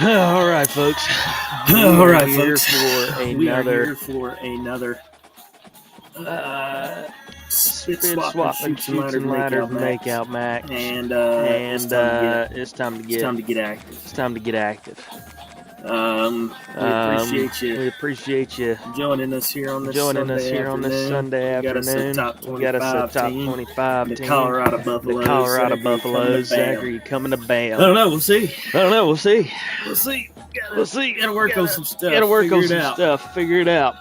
All right, folks. All right, here folks. for We are another here for another spit spit swap and shoots and ladders makeout match, and it's time to get active. It's time to get active. We appreciate you joining us here on this Sunday afternoon. We got us a top 25 the team. Colorado Buffaloes. The Colorado Zach, are you Buffaloes. coming to Zach, are you coming to bail? I don't know. We'll see. We'll see. We'll see. Gotta work on some stuff. Figure it out.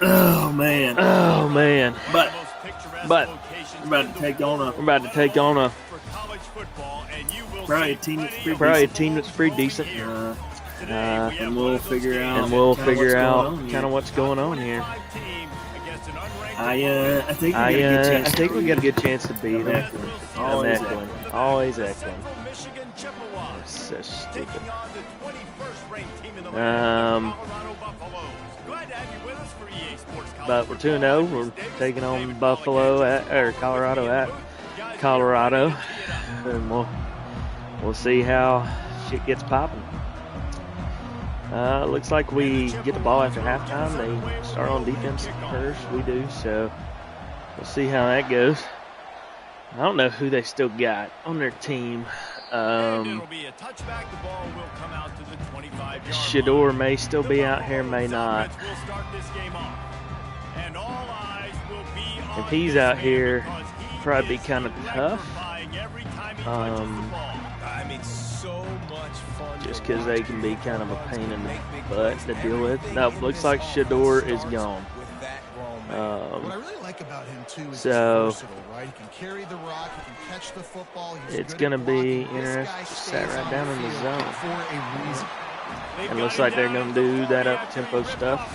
Oh man. But we're about to take on a probably a team that's pretty decent. And we'll figure out kind of what's going on here. I think we got a good chance to beat them. Always echoing. It's so stupid. But we're 2-0. We're taking on Colorado at Colorado, and we'll see how shit gets popping. Looks like we get the ball after halftime. They start on defense first. We do, so we'll see how that goes. I don't know who they still got on their team. Shedeur may still be out here, may not. If he's out here, probably be kind of tough. Just because they can be kind of a pain in the butt to deal with. No, looks like Shedeur is gone. What I really like about him too is so he's versatile, right? He can carry the rock, he can catch the football. It's going to be interesting. Sat right down in the zone. It looks like they're going to do that up-tempo stuff.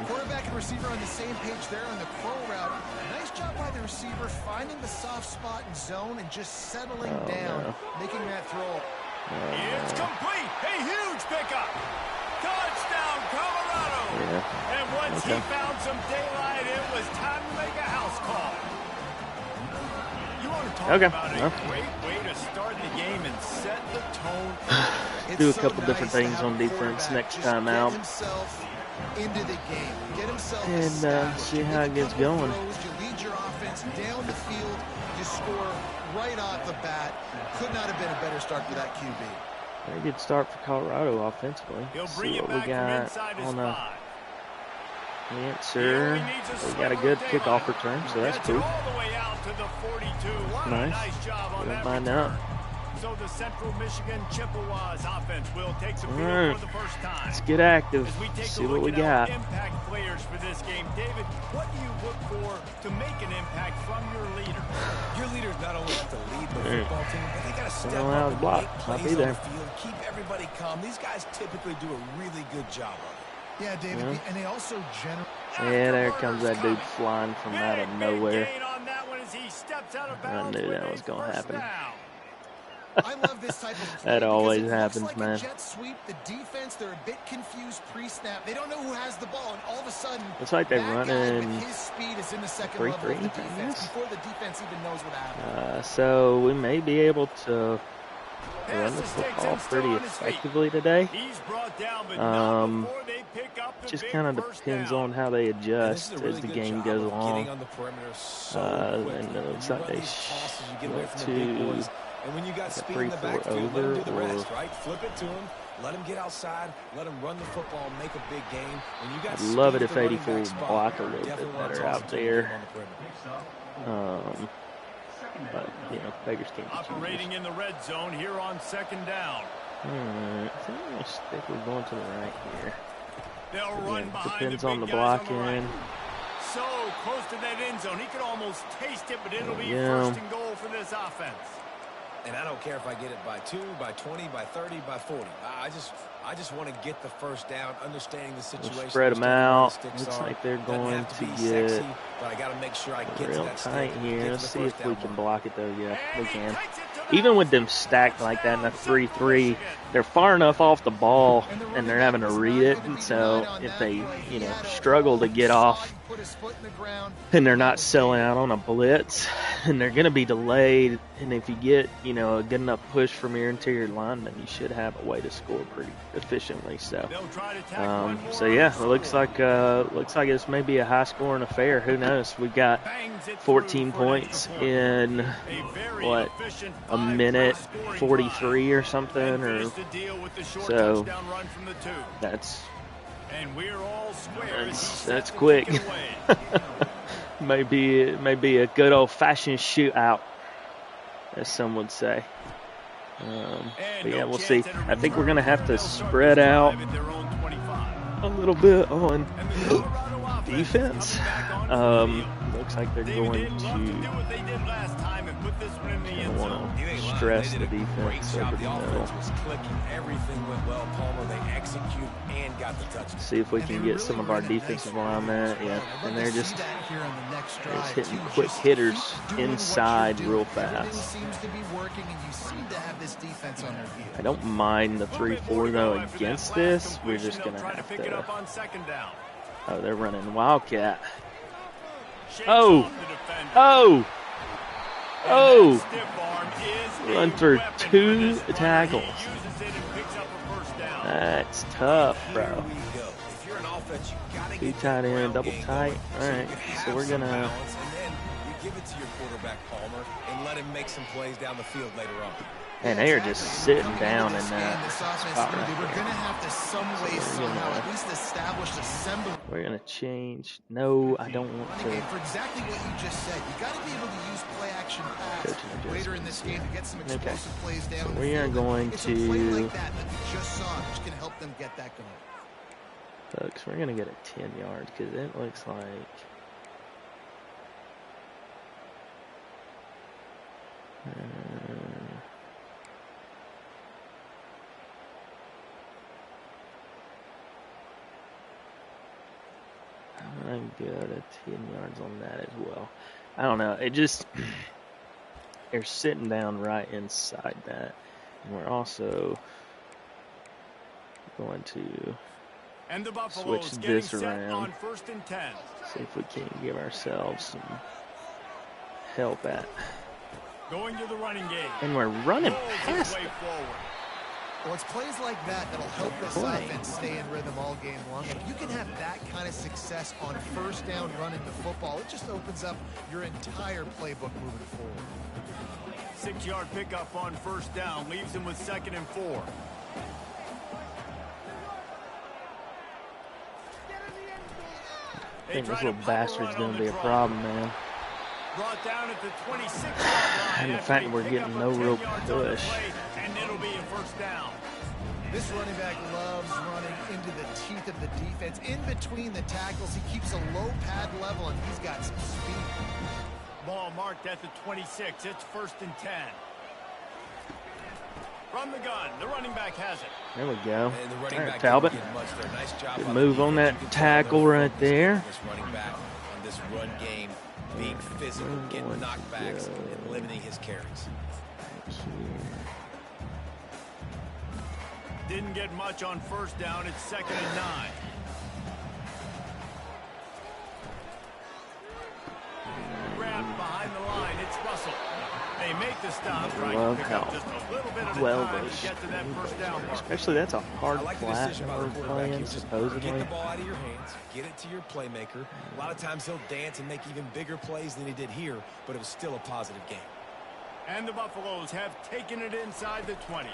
Quarterback and receiver on the same page there on the pro route. Nice job by the receiver finding the soft spot in zone and just settling down, making that throw. It's complete. A huge pickup. Touchdown, Colorado. Yeah. And once he found some daylight, it was time to make a house call. You want to talk about a great way to start the game and set the tone. Do a couple different things on defense next time out. Into the game. Get himself and see how it gets going. You lead your offense down the field. You score right off the bat. Could not have been a better start for that QB. Very good start for Colorado offensively. Let's see what we got on the answer. We got a good kickoff return, so that's cool. Nice. We don't mind that. So the Central Michigan Chippewas offense will take the field for the first time. Let's get active. See what we got. Impact players for this game. David, what do you look for to make an impact from your leader? Your leaders not only have to lead the football team, but they got to step up and block. make plays on the field, keep everybody calm. These guys typically do a really good job of it. Yeah, David, and they also Yeah, there comes that dude flying from out of nowhere. I knew that was going to happen. I love this type of play that always happens, like man. A jet sweep. The defense, they're a bit confused pre-snap. They don't know who has the ball, and all of a sudden, looks like they're running his speed is in the second level of the defense before the defense even knows what happened. So we may be able to run the football pretty effectively today. Just kind of depends on how they adjust as the game goes along. And it looks like they went to. And when you got speed in the backfield, let him do the rest, right? Flip it to him, let him get outside, let him run the football, make a big game. When you got I'd love it if 84 would block a little bit better out there. But, beggars can't be operating in the red zone here on second down. I think I'm going to stick with going to the right here. They'll run behind depends the big on the guys blocking. on the right. So close to that end zone. He could almost taste it, but it'll be first and goal for this offense. And I don't care if I get it by 2, by 20, by 30, by 40. I just want to get the first down, understanding the situation. We'll spread them out. Looks like they're going to get sexy, but I got to make sure I get real to that tight stick, here. Let's see if we can moment. block it, though. Yeah, we can. Even with them stacked like that in a 3-3, they're far enough off the ball, and they're having to read it. And so if they, struggle to get off put his foot in the ground. And they're not selling out on a blitz, and they're going to be delayed. And if you get, a good enough push from your interior lineman, you should have a way to score pretty efficiently. So, yeah, it looks like this may be a high-scoring affair. Who knows? We've got 14 points in a minute 43 or something, or so. That's quick. Maybe a good old-fashioned shootout, as some would say. But yeah, we'll see. I think we're going to have to spread out a little bit on defense. Looks like they're going to want to stress the defense over the middle. See if we can get some of our defensive linemen. Yeah, and they're just hitting quick hitters inside real fast. I don't mind the 3-4 though against this. We're just gonna have to. Oh, they're running Wildcat. Oh! Run through 2 tackles. That's tough, bro. 2 tight end, double tight. All right, so we're gonna. Give it to your quarterback Palmer and let him make some plays down the field later on. And they are just sitting down in that spot right there. We're gonna have to some way, somehow, at least establish a semblance. We're gonna change. No, I don't want to. For exactly what you just said, you got to be able to use play action pass later in this game to get some explosive plays down. So we are going to. It's a play like that you just saw, which can help them get that going. Folks, we're gonna get a 10 yards because it looks like. I'm good at 10 yards on that as well. I don't know. It just, they're sitting down right inside that. And we're also going to switch this around. See if we can give ourselves some help at. Going to the running game. And we're running past it. Well, it's plays like that that'll help this offense stay in rhythm all game long. If you can have that kind of success on first down running the football, it just opens up your entire playbook moving forward. 6-yard pickup on first down leaves him with 2nd and 4. I think this little bastard's going to be a problem, man. Brought down at the 26-yard line. And the fact that we're getting no real push. And it'll be a first down. This running back loves running into the teeth of the defense. In between the tackles, he keeps a low pad level, and he's got some speed. Ball marked at the 26. It's 1st and 10. From the gun, the running back has it. There we go. All right, Talbot. Good move on that tackle right there. This running back on this run game, being physical, getting knockbacks, and limiting his carries. Didn't get much on first down. It's 2nd and 9. Grabbed behind the line. It's Russell. They make the stop. Love how well they get to that first down. Especially that's a hard flat we're playing, supposedly. Get the ball out of your hands. Get it to your playmaker. A lot of times he'll dance and make even bigger plays than he did here, but it was still a positive game. And the Buffaloes have taken it inside the 20.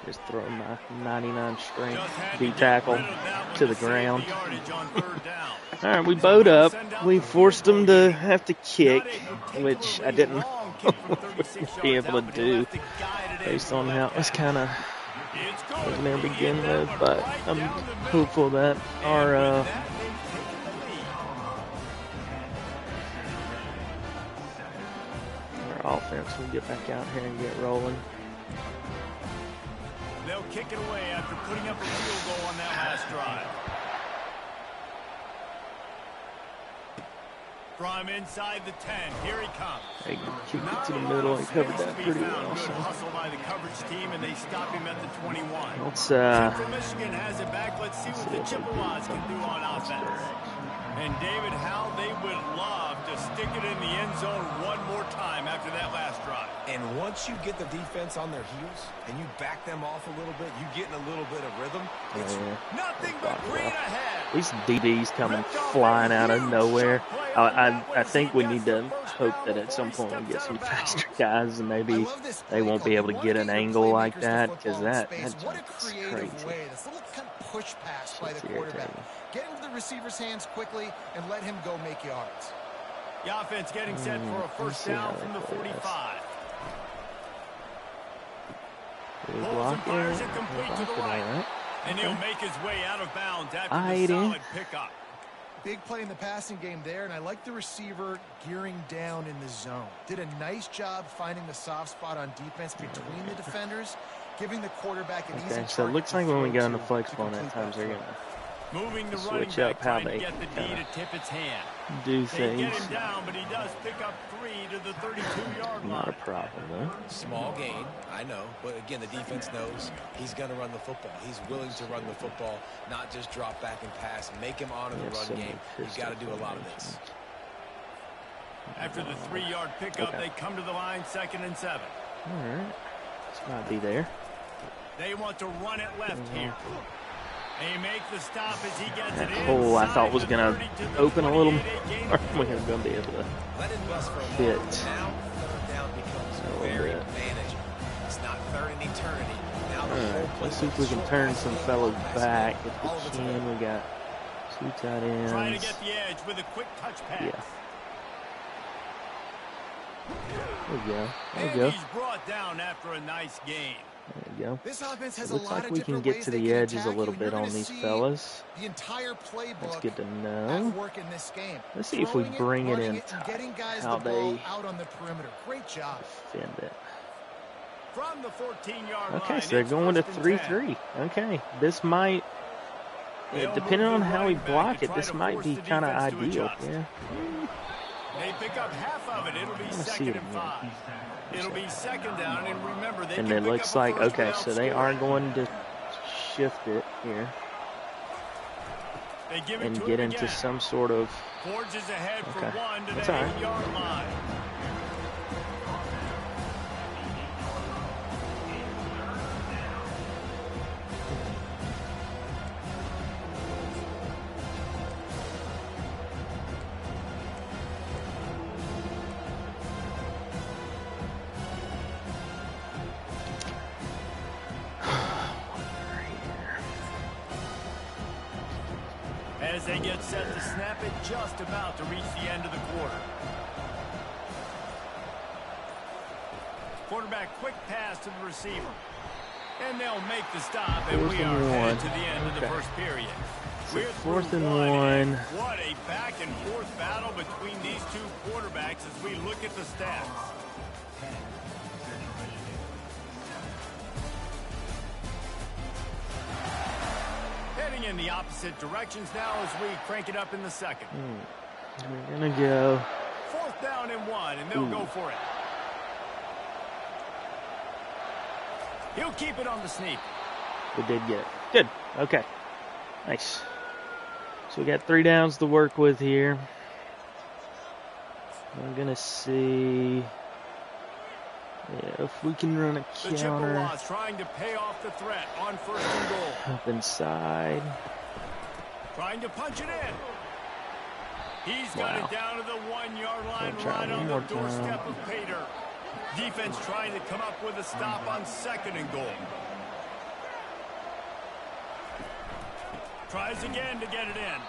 Just throw my 99 strength D-tackle to the ground. All right, we bowed up. We forced them to have to kick, which I didn't be able to do based on how it was kind of wasn't there to begin with. But I'm hopeful that our offense will get back out here and get rolling. They'll kick it away after putting up a field goal on that last drive. From inside the 10, here he comes. They kicked it to the middle and covered that pretty well. Good hustle by the coverage team, and they stop him at the 21. Let's Central Michigan has it back. Let's see what the Chippewas can do on offense. And David, how they would love to stick it in the end zone one more time after that last drive. And once you get the defense on their heels and you back them off a little bit, you get in a little bit of rhythm. It's nothing but green ahead. These DBs coming flying out of nowhere. I think we need to hope that at some point we get some faster guys and maybe they won't be able to get an angle like that because that's crazy. This little kind of push pass by the quarterback. Get into the receiver's hands quickly and let him go make yards. The offense getting set for a first down from the 45. Pulls and fires it complete to the right. And he'll make his way out of bounds after the solid pickup. Big play in the passing game there, and I like the receiver gearing down in the zone. Did a nice job finding the soft spot on defense between the defenders, giving the quarterback an easy. Okay, so it looks like when we go into flex point at times they're gonna switch up how they get the D to tip its hand. do things. They get him down, but he does pick up 3 to the 32-yard line. Not a problem, though. Small gain, I know. But again, the defense knows he's going to run the football. He's willing to run the football, not just drop back and pass. Make him honor the run game. You've got to do a lot of this. After the 3-yard pickup, they come to the line, 2nd and 7. All right. This might be there. They want to run it left here. They make the stop as he gets it in. Oh, I thought was going to open a little more. We're going to be able to hit. Now, third down becomes very manageable. It's not third and eternity. Now the whole let's see if we can turn some fellows back. If we can, we got 2 tight ends. Trying to get the edge with a quick touch pass. Yeah. There we go. There we And go. he's brought down after a nice gain. There we go. This offense has Looks a lot like of we can different get ways to they the can edges a attack little you. bit You're on gonna these see fellas. The entire playbook That's good to at know. work in this game. Let's see if we Throwing bring it running in and getting guys how the ball they out on the perimeter. Great job. defend it. From the 14-yard line. Okay, so they're going to 3-3. Okay, this might, depending on how we block it, this might be kind of ideal. Yeah. They pick up half of it. It'll be 2nd and 5. It'll be 2nd down, and remember, they And can it pick looks up a like, first okay, without so they scoring. are going to shift it here They give it and to get him into again. some sort of, Forges ahead for okay, 1 to that's the all right. 8-yard line. As they get set to snap it, just about to reach the end of the quarter. Quarterback quick pass to the receiver. And they'll make the stop, and we are headed to the end of the first period. So We're 4th through and 1. What a back and forth battle between these two quarterbacks as we look at the stats. Heading in the opposite directions now as we crank it up in the 2nd. We're going to go. 4th down and 1, and they'll go for it. He'll keep it on the sneak. We did get it. Good. Okay. Nice. So we got 3 downs to work with here. I'm going to see if we can run a The counter Chippewas trying to pay off the threat on 1st and goal. up inside. Trying to punch it in. He's got Wow. it down to the 1-yard line, We'll try right one on the more doorstep time. of Pater. Defense trying to come up with a stop on 2nd and goal. Tries again to get it in.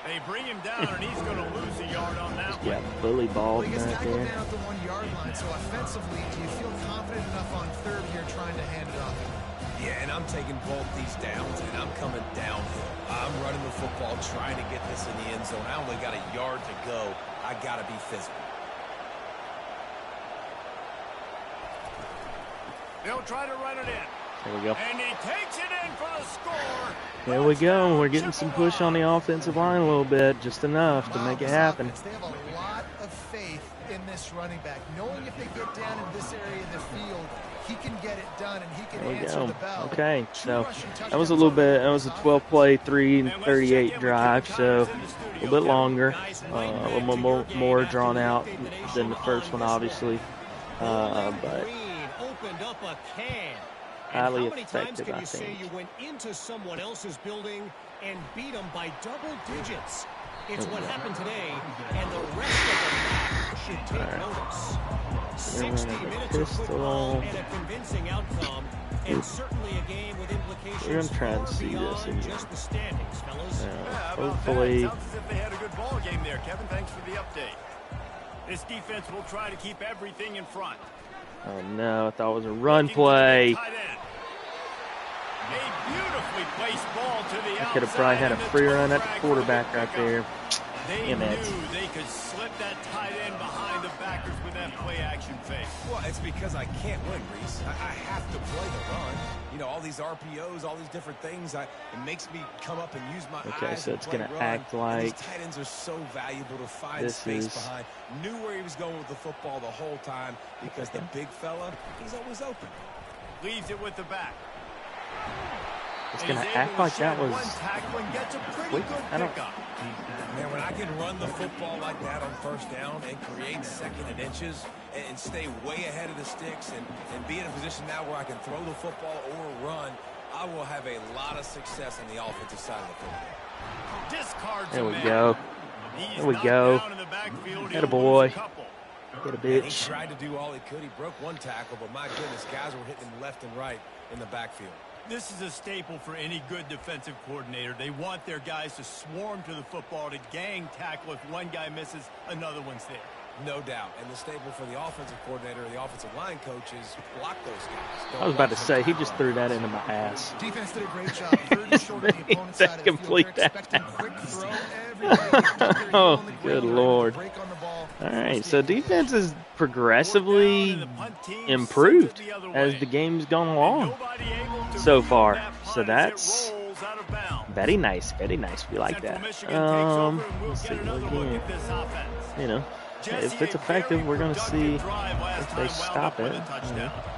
They bring him down, and he's going to lose a yard on that one. Yeah, bully ball Well, he gets back tackled there. down at the 1-yard line, so offensively, do you feel confident enough on 3rd here trying to hand it off? Yeah, and I'm taking both these downs, and I'm coming downhill. I'm running the football, trying to get this in the end zone. I only got a yard to go. I got to be physical. They'll try to run it in. There we go. And he takes it in for the score. There we go. We're getting some push on the offensive line a little bit, just enough to make it happen. They have a lot best running back. Knowing if they get down in this area of the field, he can get it done, and he can answer the bell. Okay, so that was a little bit, that was a 12-play, 3-38 drive, so a little bit longer, a little more drawn out than the first one, obviously, but highly effective, I think. You went into someone else's building and beat them by double digits. It's what happened today, and the rest of the map should take notice. 60 minutes of football and a convincing outcome, and certainly a game with implications. We're gonna try and see this again. Just the standings, fellas. Hopefully. Sounds as if they had a good ball game there, Kevin. Thanks for the update. This defense will try to keep everything in front. Oh no, I thought it was a run play. A beautifully placed ball to the outside. I could have probably had a free run at the quarterback right there. They knew they could slip that tight end behind the backers with that play action fake. Well, it's because I can't win, Reese. I have to play the run. You know, all these RPOs, all these different things. It makes me come up and use my eyes. Okay, so it's going to run. act like these tight ends are so valuable to find space behind. Knew where he was going with the football the whole time because the big fella, he's always open. Leaves it with the back. It's going to act like that was quick. I don't. Man, when I can run the football like that on first down and create second and inches and stay way ahead of the sticks and be in a position now where I can throw the football or run, I will have a lot of success on the offensive side of the football. There we go. There we go. Get a boy. Get a bitch. He tried to do all he could. He broke one tackle, but my goodness, guys were hitting him left and right in the backfield. This is a staple for any good defensive coordinator. They want their guys to swarm to the football, to gang tackle. If one guy misses, another one's there. No doubt. And the staple for the offensive coordinator or the offensive line coaches, block those guys. I was about to say, he just threw that into my ass. Defense did a great job. Third and short of the opponent's side of the field. They're expecting quick throw every Oh, good Lord. All right, so defense is progressively improved as the game's gone along so far. So that's very nice, very nice. We like that. Let's see again. You know, if it's effective, we're going to see if they stop it.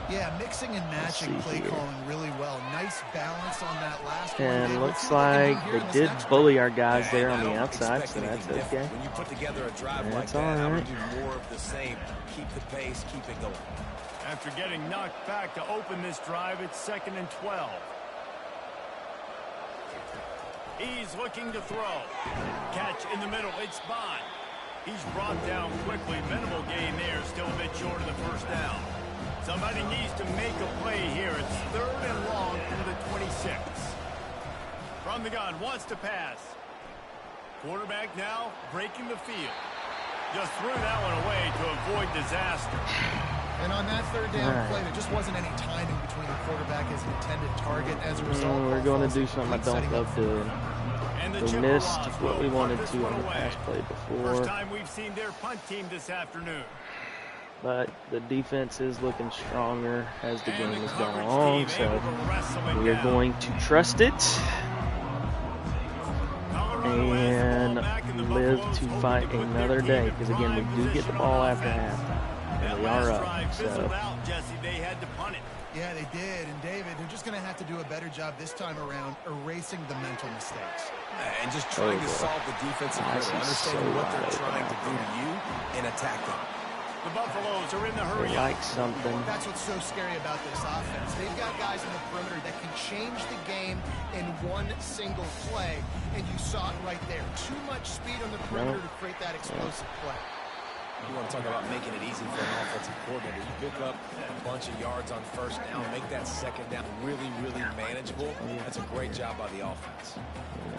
Yeah, mixing and matching play calling really well. Nice balance on that last one. And looks like they did bully our guys there on the outside, so that's okay. When you put together a drive like That's that, all I right. would do more of the same. Keep the pace, keep it going. After getting knocked back to open this drive, it's 2nd and 12. He's looking to throw. Catch in the middle. It's Bond. He's brought down quickly. Minimal gain there. Still a bit short of the first down. Somebody needs to make a play here. It's 3rd and long from the 26. From the gun. Wants to pass. Quarterback now breaking the field. Just threw that one away to avoid disaster. And on that third down play, there just wasn't any timing between the quarterback and his intended target. As a result, We're going to do something I don't love doing. We missed what we wanted to on the pass play before. First time we've seen their punt team this afternoon. But the defense is looking stronger as the game has gone along, so we are going to trust it and live to fight another day. Because again, we do get the ball after halftime, and we are up. So. Yeah, they did. And David, they're just going to have to do a better job this time around erasing the mental mistakes. And just trying to solve the defensive riddle, understanding what they're trying to do to you and attack them. The Buffaloes are in the hurry. Like something. That's what's so scary about this offense. They've got guys in the perimeter that can change the game in one single play. And you saw it right there. Too much speed on the perimeter to create that explosive play. You want to talk about making it easy for an offensive coordinator. You pick up a bunch of yards on first down, make that second down really, really manageable. That's a great job by the offense.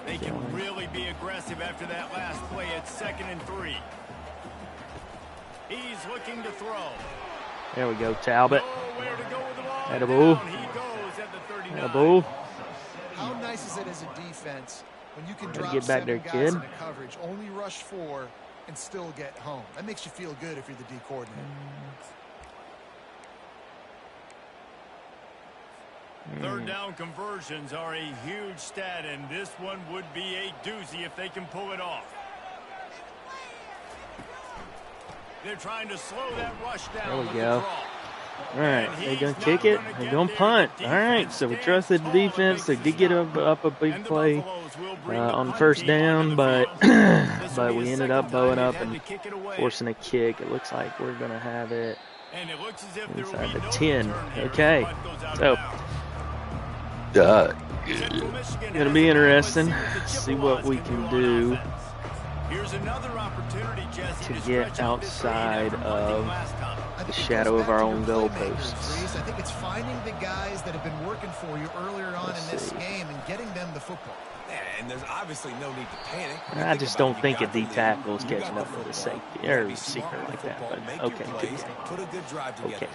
They can really be aggressive after that last play at 2nd and 3. He's looking to throw. There we go, Talbot. Nowhere to go with the ball. Attaboy. He goes at the 39. Attaboy. How nice is it as a defense when you can Gotta drop get back 7 there, guys kid. into coverage, only rush 4, and still get home? That makes you feel good if you're the D coordinator. 3rd down conversions are a huge stat, and this one would be a doozy if they can pull it off. They're trying to slow that rush down. There we with go. the draw. All right, they're going to kick it. They're going to punt. All right, so we trusted the defense. They did get up a big play on first down, but but we ended up bowing up and forcing a kick. It looks like we're going to have it inside the 10. Okay, so going to be interesting. See what we can do to get outside of the shadow of our own goalposts. I think it's finding the guys that have been working for you earlier on in this game and getting them the football. And there's obviously no need to panic. I just don't think a D tackle is catching up with a safety or a secret like that. But okay, put a good drive together. okay.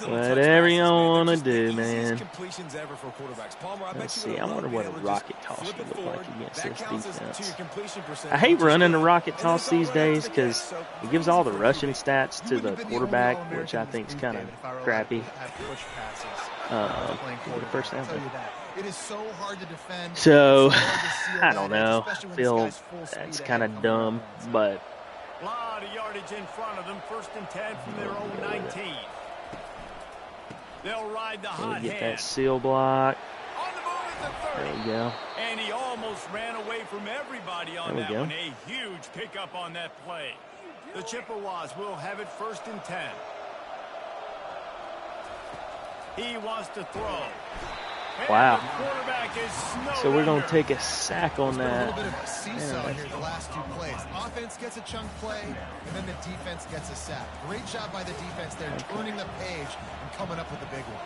Whatever you want to do, man. Let's see. I wonder what a rocket toss would look like against this defense. I hate running a rocket toss these days because it gives all the rushing stats to the quarterback, which I think is kind of crappy. The first down. It is so hard to defend. So, I don't know. I feel that's kind of dumb, but. A lot of yardage in front of them. 1st and 10 from their own 19. They'll ride the hot Get hand. that seal block. On the move at the 30. There we go. And he almost ran away from everybody on that one. A huge pickup on that play. The Chippewas will have it 1st and 10. He wants to throw. Wow. So we're going to to take a sack on A that. little bit of a seesaw here the last 2 plays. Offense gets a chunk play, and then the defense gets a sack. Great job by the defense there, turning the page and coming up with a big one.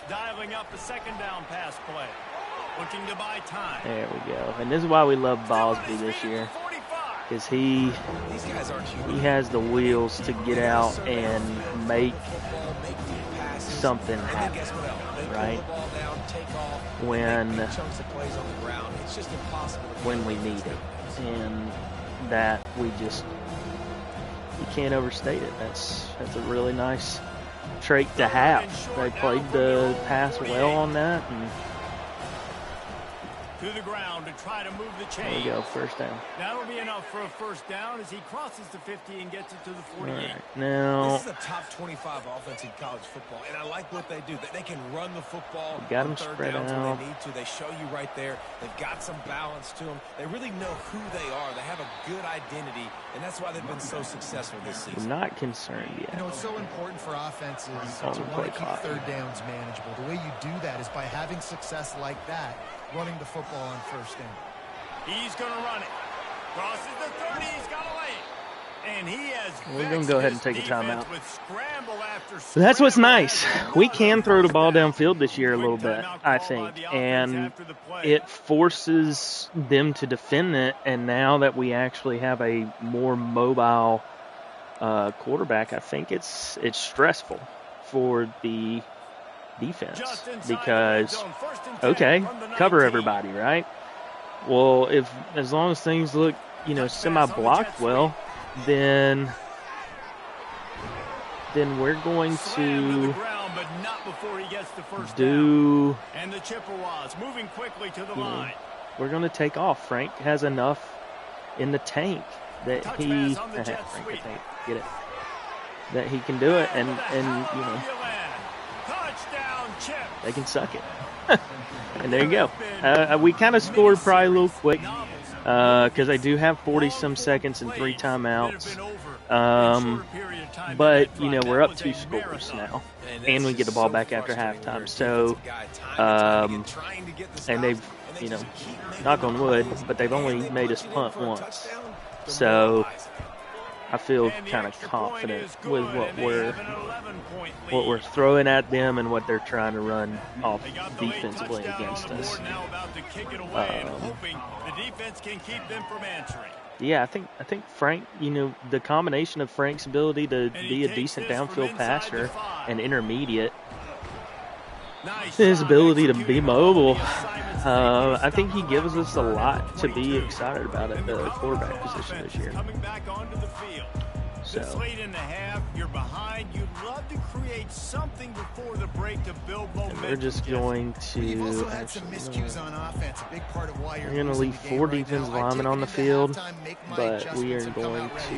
Dialing up a 2nd down pass play. Looking to buy time. There we go. And this is why we love Bosby this year. Because he has the wheels to get out and make something happen, right? When we need it. And that you can't overstate it. That's a really nice trait to have. They played the pass well on that, and to the ground to try to move the chain. there we go, first down. That'll be enough for a 1st down as he crosses the 50 and gets it to the 48. All right, now This is a top 25 offense in college football, and I like what they do. They can run the football. We got them on 3rd spread downs when out. they need to. They show you right there. They've got some balance to them. They really know who they are. They have a good identity, and that's why they've been so successful this I'm season. not concerned yet. You know, it's so important for offenses On to the want to play keep clock. 3rd downs manageable. The way you do that is by having success like that, running the football on 1st down. He's going to run it. Crosses the 30. He's got a lane. And he has We're going to go ahead and take a timeout. with scramble after So that's what's scramble nice. after We can throw the ball downfield this year a Quick little bit, timeout I call by think. the offense And after the play. it forces them to defend it. And now that we actually have a more mobile quarterback, I think it's stressful for the defense. Just inside Because, the red zone, 1st and 10 okay, from the cover 19. everybody, right? Well, as long as things look, semi-blocked well, then we're going Slammed to the to ground, but not before he gets the 1st down. do. And the Chippewas moving quickly to the line. We're going to take off. Frank has enough in the tank that Touch he pass on the jet Frank the sweep. tank, get it, that he can do it, and Touchdown, Chip. they can suck it. And there you go. We kind of scored probably a little quick because they do have 40-some seconds and 3 timeouts. But we're up 2 scores now, and we get the ball back after halftime. So, and they've, knock on wood, but they've only made us punt once. So I feel kind of confident with what we're throwing at them and what they're trying to run off defensively against us. Yeah, I think Frank, the combination of Frank's ability to be a decent downfield passer and intermediate, his ability to be mobile, I think he gives us a lot to be excited about at the quarterback position this year. So This late in the half, you're behind. You'd love to create something before the break to build momentum. we're just going to. You've also had some miscues on offense. A big part of why you're We're going to leave 4 defensive linemen on the field, but we are going to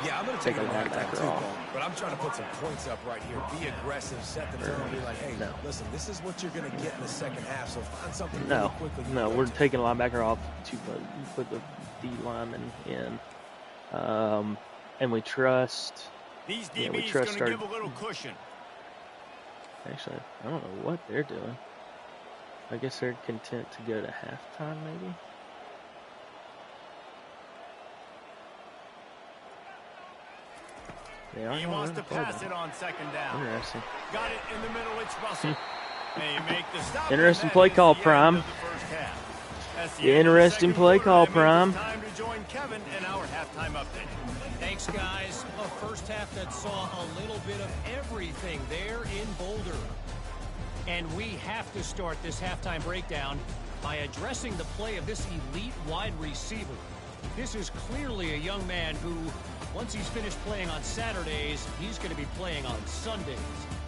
Yeah, I'm going to take a linebacker linebacker off. But I'm trying to put some points up right here. Be aggressive, set the tone, be like, hey, listen, this is what you're going to get in the second half, so find something really quickly. No, we're taking a linebacker off to put the D lineman in. And we trust. These Yeah, we DBs trust going our. to give a little cushion. Actually, I don't know what they're doing. I guess they're content to go to halftime, maybe. They are. He wants to pass it on second down. Interesting. Got it in the middle. It's Russell. They make the stop. Interesting play call, Prime. The interesting play call, Prime. Time to join Kevin in our halftime update. Thanks, guys. A first half that saw a little bit of everything there in Boulder. And we have to start this halftime breakdown by addressing the play of this elite wide receiver. This is clearly a young man who, once he's finished playing on Saturdays, he's going to be playing on Sundays.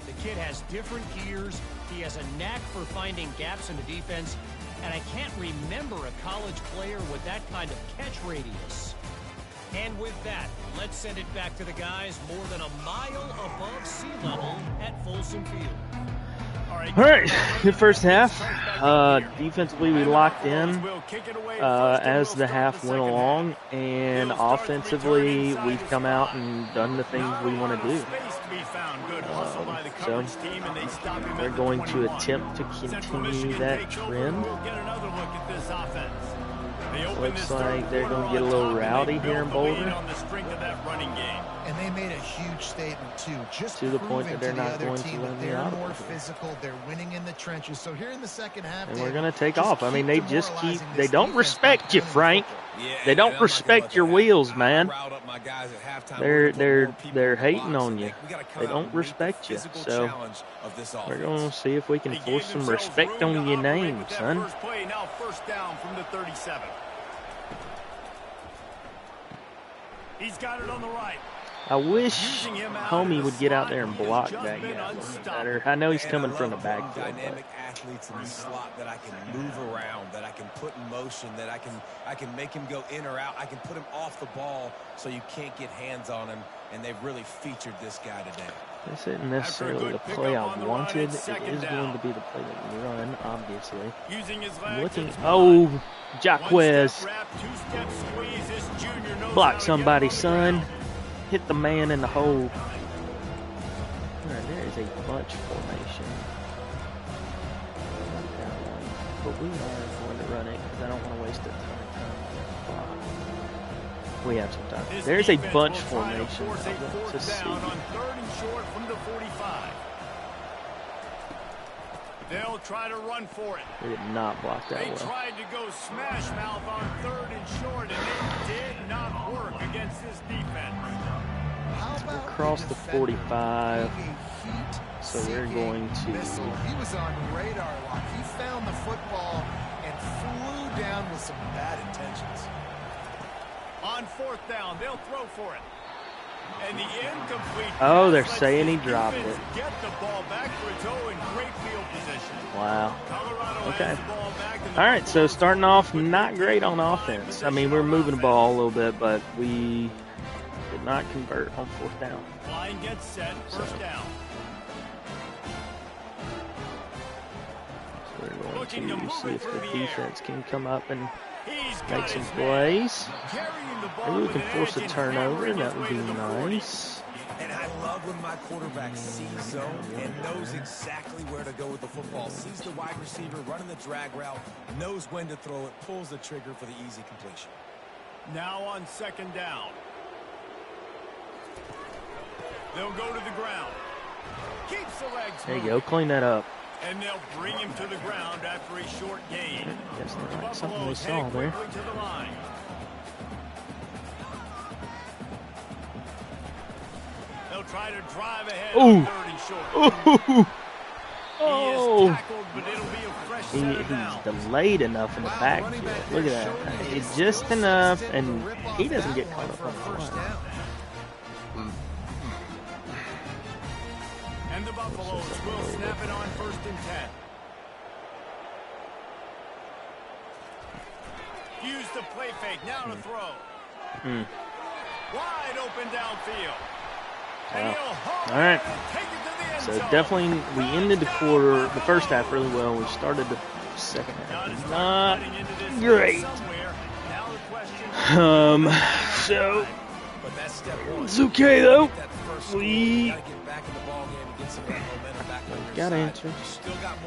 The kid has different gears. He has a knack for finding gaps in the defense. And I can't remember a college player with that kind of catch radius. And with that, let's send it back to the guys more than a mile above sea level at Folsom Field. All right, good first half. Defensively, we locked in as the half went along, and offensively, we've come out and done the things we want to do. So we're going to attempt to continue that trend. Looks like they're going to get a little rowdy here in Boulder. And they made a huge statement, too. Just to the point that they're not going to win the they're more physical. They're winning in the trenches. So here in the second half, and we're going to take off. I mean, they just keep, they don't respect you, Frank. They don't respect your wheels, man. They're hating on you. They don't respect you. So we're going to see if we can force some respect on your name, son. First play, now first down from the 37. He's got it on the right. I wish Homie would get out there and block that guy a little better. I know he's coming from the backfield. Dynamic athletes in the slot that I can move around, that I can put in motion, that I can make him go in or out. I can put him off the ball so you can't get hands on him, and they've really featured this guy today. This isn't necessarily the play I wanted. It is going to be the play that we run, obviously. I'm looking. Oh, Jaquez. Block somebody, son. Hit the man in the hole. Right, there is a bunch formation. But we are going to run it because I don't want to waste a ton of time. We have some time. There's a bunch formation. To see. They'll try to run for it. They did not block that well. They tried to go smash mouth on 3rd and short, and it did not work against this defense. We're across the 45, so we're going to. He was on radar lock. He found the football and flew down with some bad intentions. On 4th down, they'll throw for it. And the incomplete. Oh, they're saying he dropped it. Get the ball back for its own in great field position. Wow. Okay. All right, so starting off not great on offense. I mean, we're moving the ball a little bit, but we did not convert on 4th down. Line gets set, first down. So we're going to see if the defense can come up and make some plays. Maybe we can force a turnover. That would be nice. And I love when my quarterback sees zone and knows exactly where to go with the football. Sees the wide receiver running the drag route, knows when to throw it, pulls the trigger for the easy completion. Now on 2nd down. They'll go to the ground. Keeps the legs There you go. Clean that up. And they'll bring him to the ground after a short gain. Guess they like something we saw there. To the line. They'll try to drive ahead on 3rd and short. Oh! He is tackled, but it'll be a fresh He's delayed enough in the backfield. Look at that. It's just enough, and he doesn't get caught up on the line. And the Buffaloes will snap it on 1st and 10. Use the play fake. Now to throw. Wide open downfield. All right. So definitely, we ended the first half really well. We started the second half not great. So it's okay though. We got answers.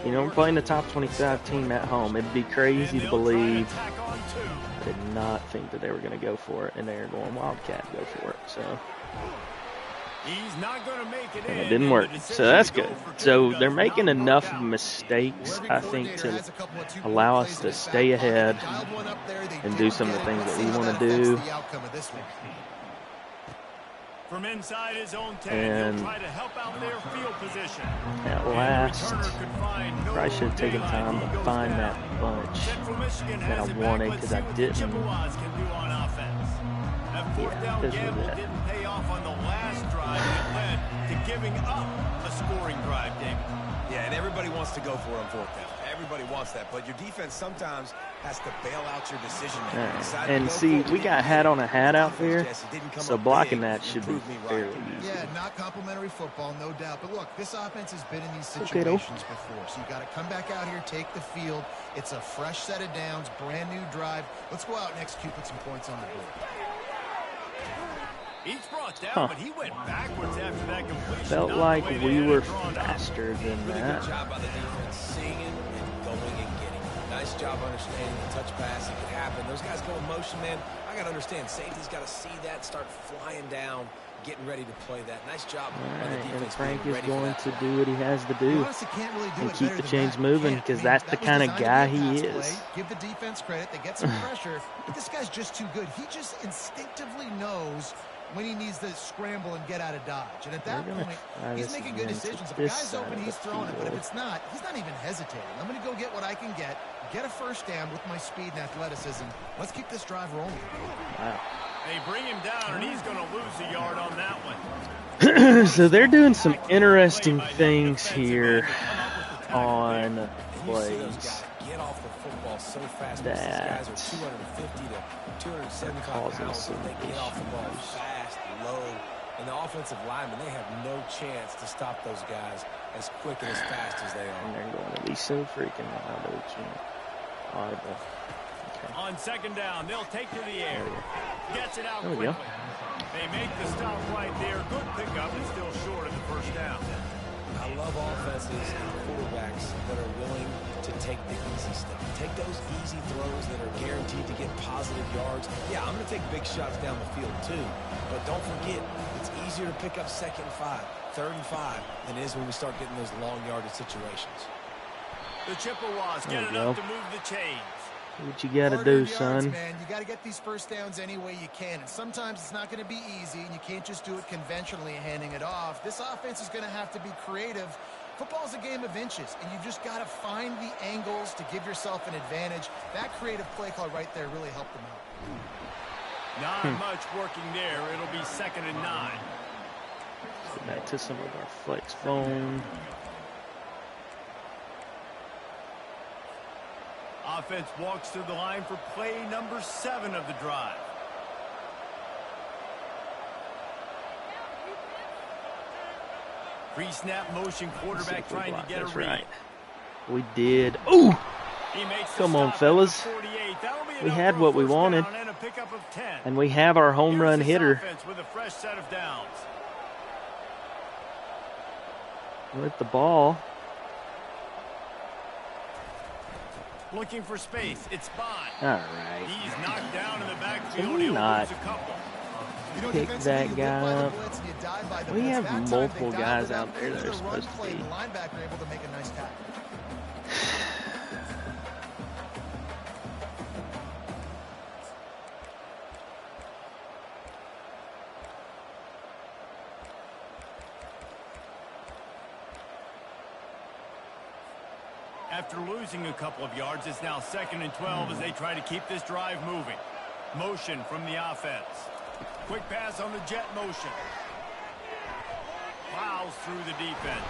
You know, we're playing the top 25 team at home. It'd be crazy to believe. I did not think that they were going to go for it, and they're going Wildcat to go for it. So. He's not going to make it And it didn't work, so that's good. So they're making enough mistakes, I think, to allow us to stay ahead and do some of the things that we want to do. From inside his own 10, and try to help out their field position. At last, I should have taken time to find that bunch that I wanted because I didn't. That 4th down gamble didn't pay off on the last drive that led to giving up a scoring drive, David. Yeah, and everybody wants to go for it on 4th down. Everybody wants that, but your defense sometimes has to bail out your decision making. Right. And see, we got hat on a hat out there, so blocking that should be fairly easy. Yeah, not complimentary football, no doubt. But look, this offense has been in these situations before, so you got to come back out here, take the field. It's a fresh set of downs, brand new drive. Let's go out and execute, put some points on the board. He's brought down, but he went backwards after that completion. Felt like we were faster than that. Good job by the defense, seeing it and going and getting it. Nice job understanding the touch pass. It could happen. Those guys go in motion, man. I got to understand. Safety's got to see that, start flying down, getting ready to play that. Nice job by the defense. And Frank is going to do what he has to do and keep the chains moving because that's the kind of guy he is. Give the defense credit. They get some pressure, but this guy's just too good. He just instinctively knows when he needs to scramble and get out of dodge. And at that point, he's making good decisions. If a guy's open, he's throwing it. But if it's not, he's not even hesitating. I'm going to go get what I can get a first down with my speed and athleticism. Let's keep this drive rolling. Wow. They bring him down, and he's going to lose a yard on that one. So they're doing some interesting things here on plays. Get off the football so fast. That these guys are 250 to 275 pounds, so they get off the ball fast, low, and the offensive linemen, they have no chance to stop those guys as quick and as fast as they are. And they're going to be so freaking audible. Okay. On 2nd down, they'll take to the air. Gets it out there we quickly. Go. They make the stop right there. Good pickup, and still short of the first down. I love offenses and quarterbacks that are willing to take the easy stuff. Take those easy throws that are guaranteed to get positive yards. Yeah, I'm going to take big shots down the field too. But don't forget, it's easier to pick up 2nd and 5, 3rd and 5 than it is when we start getting those long yardage situations. The Chippewas get it up to move the chains. What you got to do, son? Man, you got to get these first downs any way you can. And sometimes it's not going to be easy, and you can't just do it conventionally handing it off. This offense is going to have to be creative. Football's a game of inches, and you've just got to find the angles to give yourself an advantage. That creative play call right there really helped them out. Not much working there. It'll be 2nd and 9. Go back to some of our flex bone. Offense walks to the line for play number 7 of the drive. Pre-snap motion quarterback trying to get a read. Right. We did. Ooh! Come on, fellas. We had what we wanted. And we have our home run hitter. With a fresh set of downs. With the ball. Looking for space. It's Bond. All right. He's knocked down in the backfield. Can we not pick that guy up? We have multiple guys out there that are supposed to be. Linebacker able to make a nice tackle. After losing a couple of yards, it's now 2nd and 12 as they try to keep this drive moving. Motion from the offense. Quick pass on the jet motion. plows through the defense.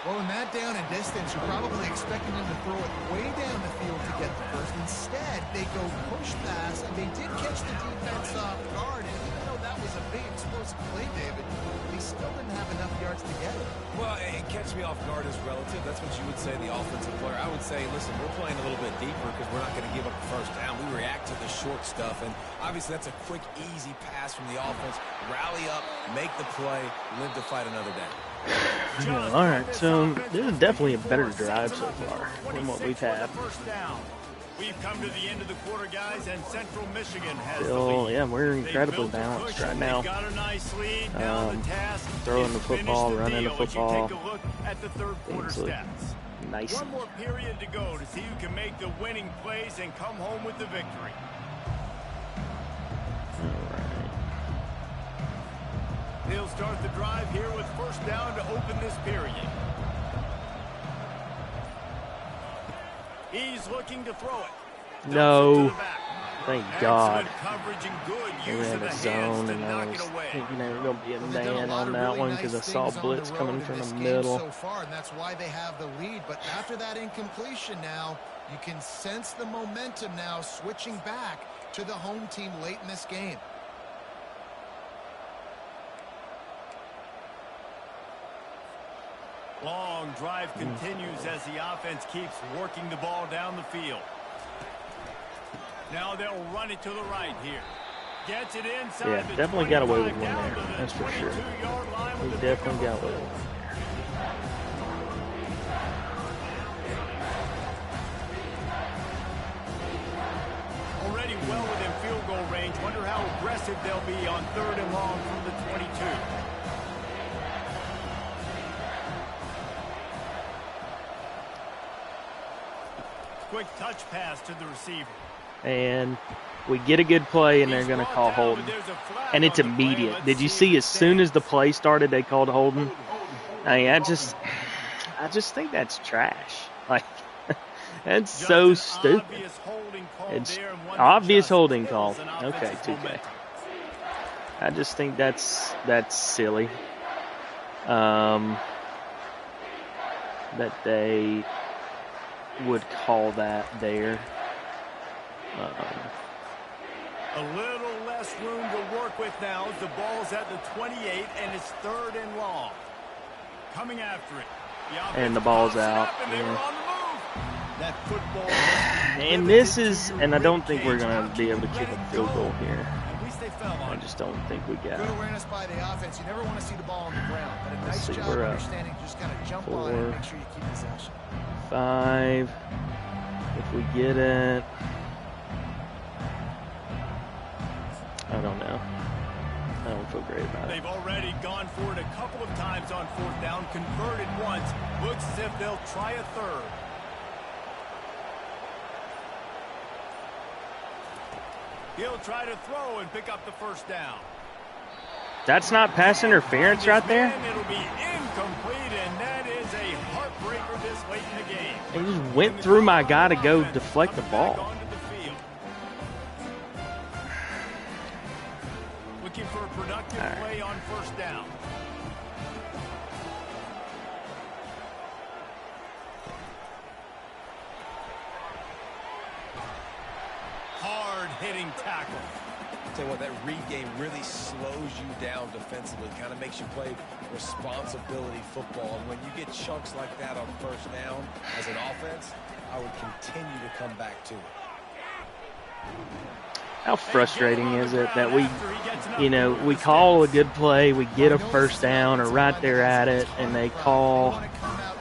Well, in that down and distance, you're probably expecting them to throw it way down the field to get the first. Instead, they go push pass, and they did catch the defense off guard. And even though that was a big explosive play, David, they still didn't have enough yards to get it. Well, it catch me off guard is relative. That's what you would say, the offensive player. I would say, listen, we're playing a little bit deeper because we're not going to give up the first down. We react to the short stuff, and obviously that's a quick, easy pass from the offense. Rally up, make the play, live to fight another day. Yeah, all right, so this is definitely a better drive so far than what we've had. We've come to the end of the quarter, guys, and Central Michigan has Still, yeah, we're incredibly balanced right now. Throwing the football, running the football. Things look nice. One more period to go to see who can make the winning plays and come home with the victory. They'll start the drive here with first down to open this period. He's looking to throw it. No. Thank God. We ran a zone, and I was thinking they were going to be a man on that one because I saw blitz coming from the middle. So far, and that's why they have the lead. But after that incompletion now, you can sense the momentum now switching back to the home team late in this game. Long drive continues as the offense keeps working the ball down the field. Now they'll run it to the right here. Gets it inside. Yeah, definitely got away with one there. That's for sure. We definitely got away with one there. Already well within field goal range. Wonder how aggressive they'll be on 3rd and long from the 22. Quick touch pass to the receiver. And we get a good play, and they're going to call holding. And it's immediate. Did you see as soon as the play started, they called holding? I mean, I just think that's trash. Like, that's so stupid. It's obvious holding call. Okay, 2K. I just think that's silly. That they would call that there. A little less room to work with now as the ball's at the 28 and it's 3rd and long. Coming after it. And the ball's out. Yeah. That football and this is, and I don't think we're going to be able to kick a field goal here. I just don't think we got good awareness by the offense. You never want to see the ball on the ground, but a nice job understanding just kind of jump on it and make sure you keep possession. 5. If we get it, I don't know. I don't feel great about it. They've already gone for it a couple of times on 4th down, converted once. Looks as if they'll try a 3rd. He'll try to throw and pick up the first down. That's not pass interference right there? It'll be incomplete, and that is a heartbreaker this late in the game. He just went through my guy to go deflect the ball. Looking for a productive play on 1st down. Hard-hitting tackle. Tell you what, that read game really slows you down defensively, kind of makes you play responsibility football. And when you get chunks like that on 1st down as an offense, I would continue to come back to it. How frustrating is it that we call a good play, we get a 1st down or right there at it, and they call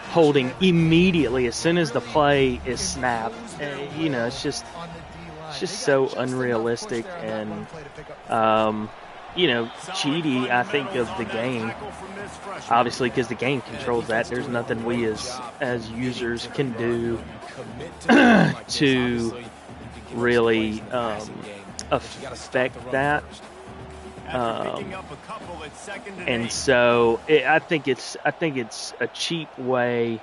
holding immediately as soon as the play is snapped. And, it's just so unrealistic. And, Chidi, I think, of the game, obviously, because the game controls that. There's nothing we as users can do to really affect that. And so I think it's a cheap way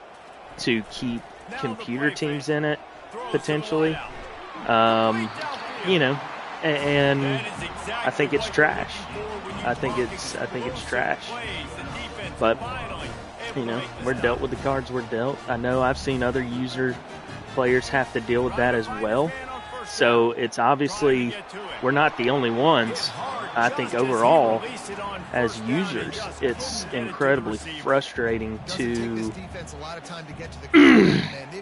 to keep computer teams in it, potentially. and I think it's trash. I think it's trash. But you know, we're dealt with the cards we're dealt. I know I've seen other players have to deal with that as well. So it's obviously we're not the only ones. I think overall, as users, it's incredibly frustrating to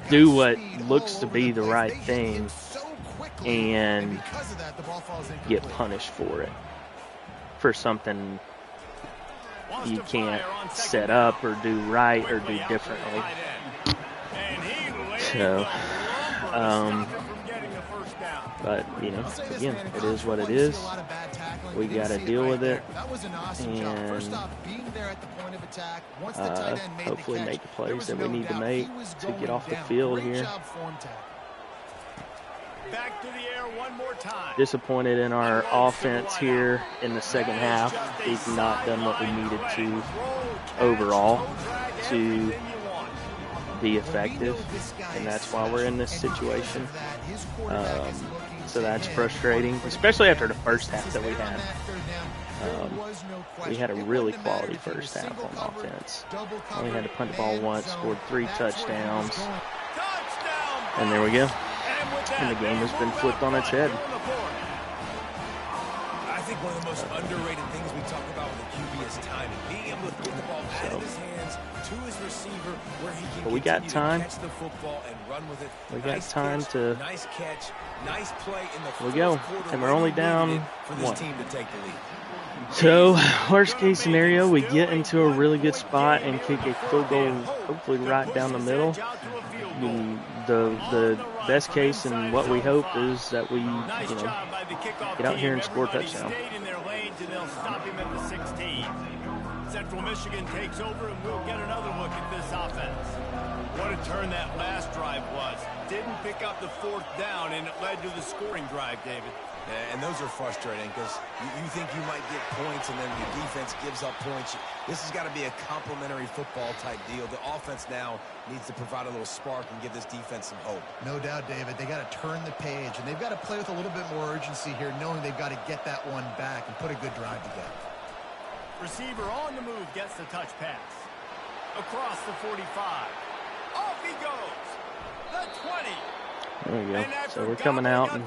do what looks to be the right thing and get punished for it, for something you can't set up or do right or do differently. So, but, you know, again, it is what it is. We got to deal with it and hopefully make the plays that we need to make to get off the field here. Back to the air one more time. Disappointed in our offense here in the second half. We've not done what we needed to overall to be effective, and that's why we're in this situation. So that's frustrating, especially after the first half that we had. We had a really quality first half on offense. Only had to punt the ball once, scored 3 touchdowns, and there we go. And the game has been flipped on its head. I think one of the most underrated things we talk about with the QB is timing. Being able to get the ball out of his hands to his receiver where he can catch the football and run with it. We got time to. Nice catch, nice play in the we go, and we're only down for this team to take the lead. So, worst case scenario, we get into a really good spot and kick a field goal, hopefully right down the middle. The best case and what we hope is that we, get out here and score a touchdown. Central Michigan takes over, and we'll get another look at this offense. What a turn that last drive was. Didn't pick up the 4th down, and it led to the scoring drive, David. Yeah, and those are frustrating because you think you might get points, and then the defense gives up points. This has got to be a complementary football type deal. The offense now needs to provide a little spark and give this defense some hope. No doubt, David. They got to turn the page, and they've got to play with a little bit more urgency here, knowing they've got to get that one back and put a good drive together. Receiver on the move gets the touch pass. Across the 45. Off he goes. The 20. There we go. So we're coming out and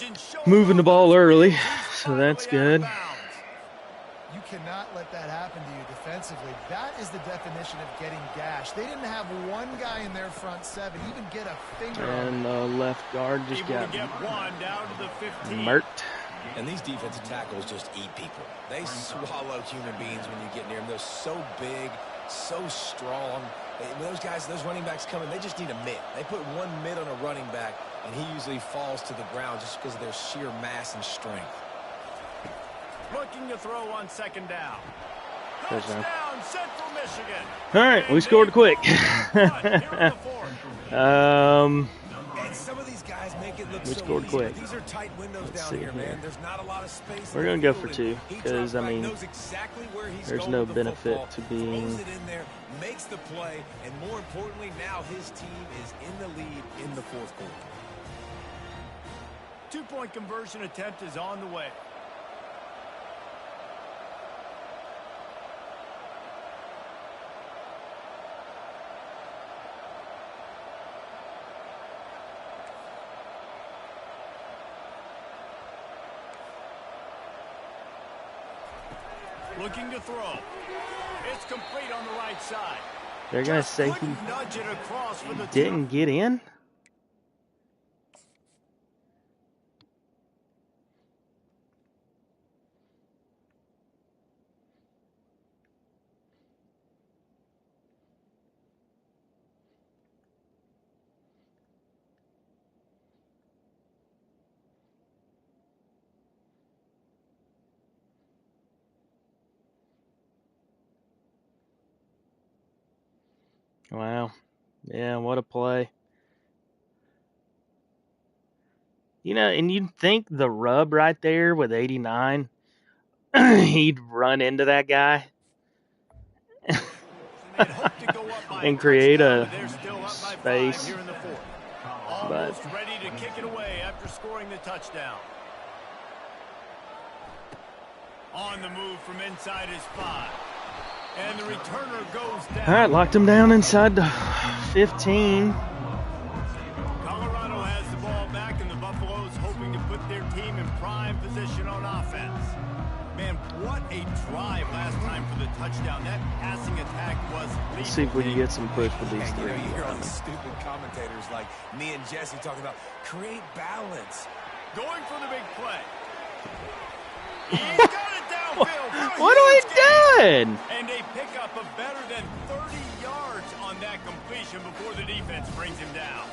and moving the ball early, so that's good. You cannot let that happen to you defensively. That is the definition of getting gashed. They didn't have one guy in their front 7 even get a finger and the left guard just got one down to the 15. murked. And these defensive tackles just eat people. They swallow human beings when you get near them. They're so big, so strong. When those guys, those running backs come in, they just need a mid. They put one mid on a running back, and he usually falls to the ground just because of their sheer mass and strength. Looking to throw on 2nd down. Touchdown, Central Michigan. All right, we scored quick. And some of these guys make it look We so scored easy, quick. These are tight windows Let's down see here, man. here. There's not a lot of space. We're going to go for 2 because, I mean, exactly there's no benefit to being. Throws it in there, makes the play, and more importantly, now his team is in the lead in the 4th quarter. 2-point conversion attempt is on the way. Looking to throw. It's complete on the right side. They're going to say he Nudge it across for the didn't get in? Wow. Yeah, what a play. You know, and you'd think the rub right there with 89, he'd run into that guy and create a space. But ready to kick it away after scoring the touchdown. On the move from inside his 5. And the returner goes down. All right, locked him down inside the 15. Colorado has the ball back, and the Buffaloes hoping to put their team in prime position on offense. Man, what a drive last time for the touchdown. That passing attack was lethal. Let's see if we can get some push with these three. You hear all these stupid commentators like me and Jesse talking about create balance. Going for the big play. He's got it downfield. What are we doing? And a pickup of better than 30 yards on that completion before the defense brings him down.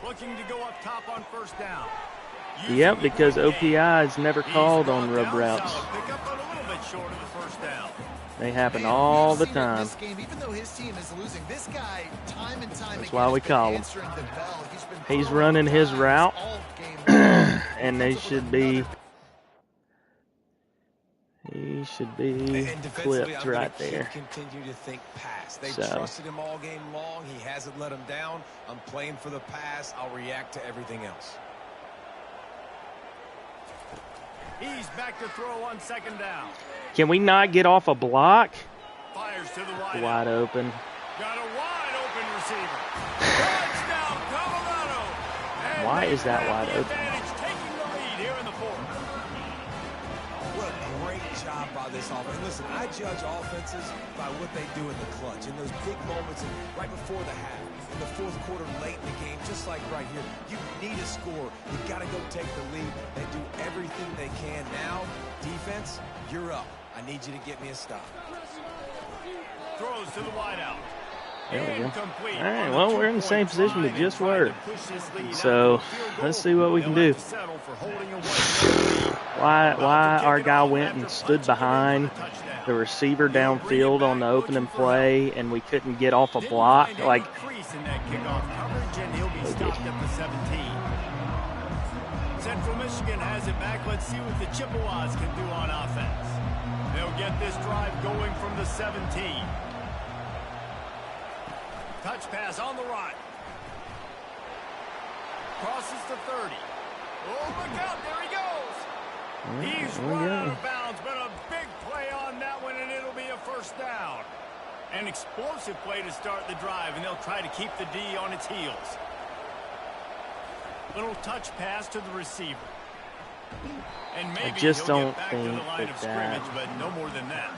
Looking to go up top on first down. Yep, because OPI is never called on rub routes. Pickup, but a little bit short of the first down. They happen all the time. This game, even though his team is losing, this guy, time and time That's why we call him. the bell. He's running his route, and they should be. He should be clipped right there. Continue to think pass. They trusted him all game long. He hasn't let him down. I'm playing for the pass. I'll react to everything else. He's back to throw on second down. Can we not get off a block? Fires to the wide open. Got a wide open receiver. Touchdown, Colorado. And why is that wide open? Taking the lead here in the fourth. What a great job by this offense. Listen, I judge offenses by what they do in the clutch, in those big moments, and right before the half, in the fourth quarter, late in the game, just like right here. You need a score. You got to go take the lead and do everything they can. Now, defense, you're up. I need you to get me a stop. Throws to the wideout. There we go. All right, well, we're in the same position we just were. So let's see what we can do. Why our guy went and stood behind the receiver downfield on the opening play, and we couldn't get off a block? Like, Central Michigan has it back. Let's see what the Chippewas can do on offense. They'll get this drive going from the 17. Touch pass on the right. Crosses to 30. Oh, look out. There he goes. He's run out of bounds, but a big play on that one, and it'll be a first down. An explosive play to start the drive, and they'll try to keep the D on its heels. Little touch pass to the receiver. And maybe I just he'll don't get back think to the line of scrimmage, but no more than that.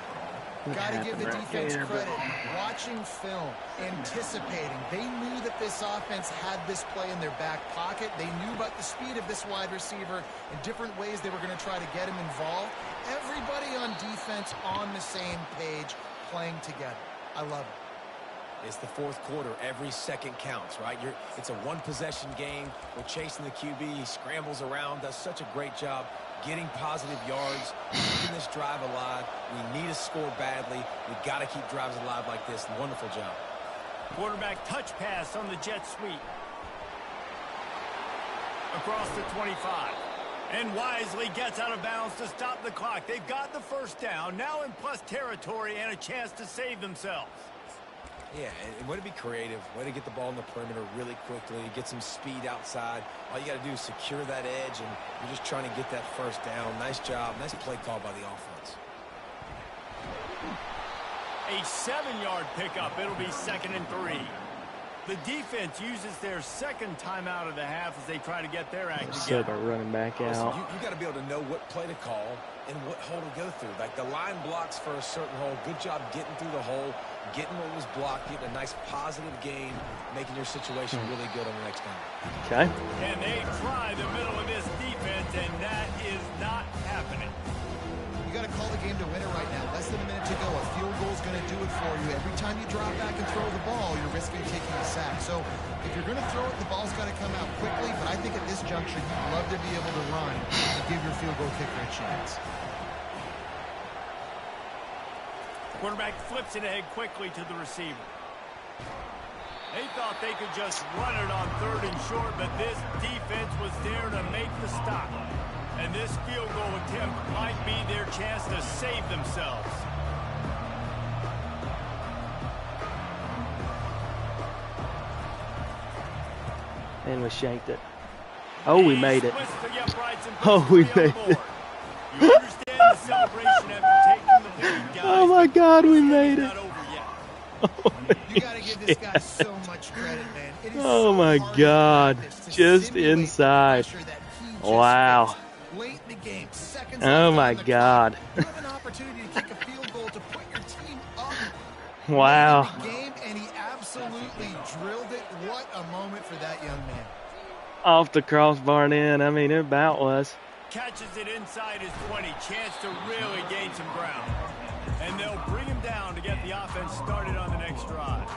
Got to give the defense credit. Watching film, anticipating. They knew that this offense had this play in their back pocket. They knew about the speed of this wide receiver in different ways they were going to try to get him involved. Everybody on defense on the same page, playing together. I love it. It's the fourth quarter. Every second counts, right? It's a one-possession game. We're chasing the QB. He scrambles around, does such a great job getting positive yards, keeping this drive alive. We need a score badly. We got to keep drives alive like this. Wonderful job. Quarterback touch pass on the jet sweep. Across the 25. And wisely gets out of bounds to stop the clock. They've got the first down, now in plus territory and a chance to save themselves. Yeah, and way to be creative, way to get the ball in the perimeter really quickly, get some speed outside. All you got to do is secure that edge, and you're just trying to get that first down. Nice job. Nice play call by the offense. A 7-yard pickup. It'll be 2nd and 3. The defense uses their second timeout of the half as they try to get their act together. So they're running back out. Listen, you got to be able to know what play to call and what hole to go through. Like the line blocks for a certain hole. Good job getting through the hole, getting what was blocked, getting a nice positive gain, making your situation really good on the next down. Okay. And they try the middle of this defense, and that is not happening. You got to call the game to win it right now. Less than a minute to go. A field goal is going to do it for you. Every time you drop back and throw the ball, you're risking taking a sack. So if you're going to throw it, the ball's got to come out quickly. But I think at this juncture, you'd love to be able to run and give your field goal kicker a chance. Quarterback flips it ahead quickly to the receiver. They thought they could just run it on 3rd and short, but this defense was there to make the stop. And this field goal attempt might be their chance to save themselves. And we shanked it. Oh, we made it. Oh, we made it. Oh my God, we made it. You gotta give this guy so much credit, man. It is Oh my God, just inside. Wow. Late in the game, seconds Oh left my on the God. clock. You have an opportunity to kick a field goal to put your team up. Wow. Late in the game, and he absolutely drilled it. What a moment for that young man. Off the crossbar and in. I mean, it about was. Catches it inside his 20. Chance to really gain some ground. And they'll bring him down to get the offense started on the next drive.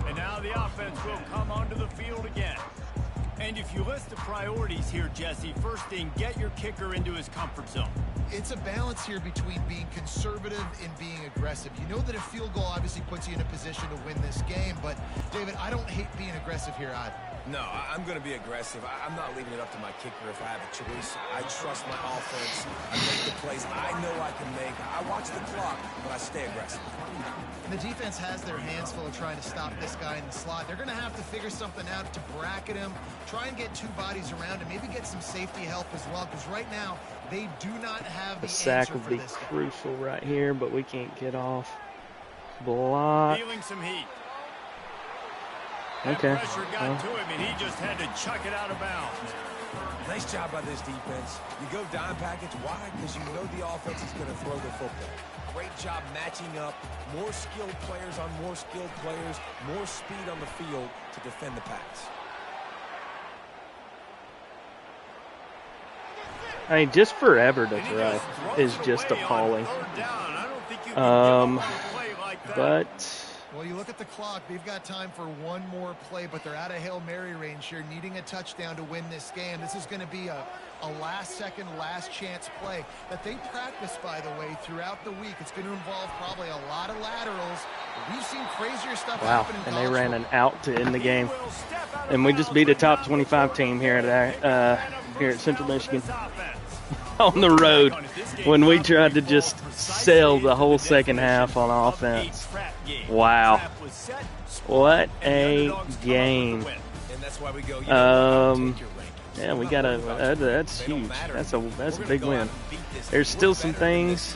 And now the offense will come onto the field again. And if you list the priorities here, Jesse, first thing, get your kicker into his comfort zone. It's a balance here between being conservative and being aggressive. You know that a field goal obviously puts you in a position to win this game, but, David, I don't hate being aggressive here either. No, I'm going to be aggressive. I'm not leaving it up to my kicker if I have a choice. I trust my offense. I make the plays I know I can make. I watch the clock, but I stay aggressive. And the defense has their hands full of trying to stop this guy in the slot. They're going to have to figure something out to bracket him, try and get two bodies around him, maybe get some safety help as well, because right now they do not have the sack answer would for be this guy. crucial right here, but we can't get off. Block. Feeling some heat. Okay. That pressure got to him, and he just had to chuck it out of bounds. Nice job by this defense. You go dime package. Why? Because you know the offense is going to throw the football. Great job matching up. More skilled players on more skilled players. More speed on the field to defend the pass. I mean, just forever to throw is just appalling. But Well, you look at the clock. They've got time for one more play, but they're out of Hail Mary range here, needing a touchdown to win this game. This is going to be a last-second, last-chance play that they practice, by the way, throughout the week. It's going to involve probably a lot of laterals. We've seen crazier stuff happen in and college they ran football. an out to end the game. And we just beat a top 25 team here at Central Michigan on the road when we tried to just sell the whole second half on offense. Wow. What a game. Yeah, we got that's huge. That's a big win. There's still some things.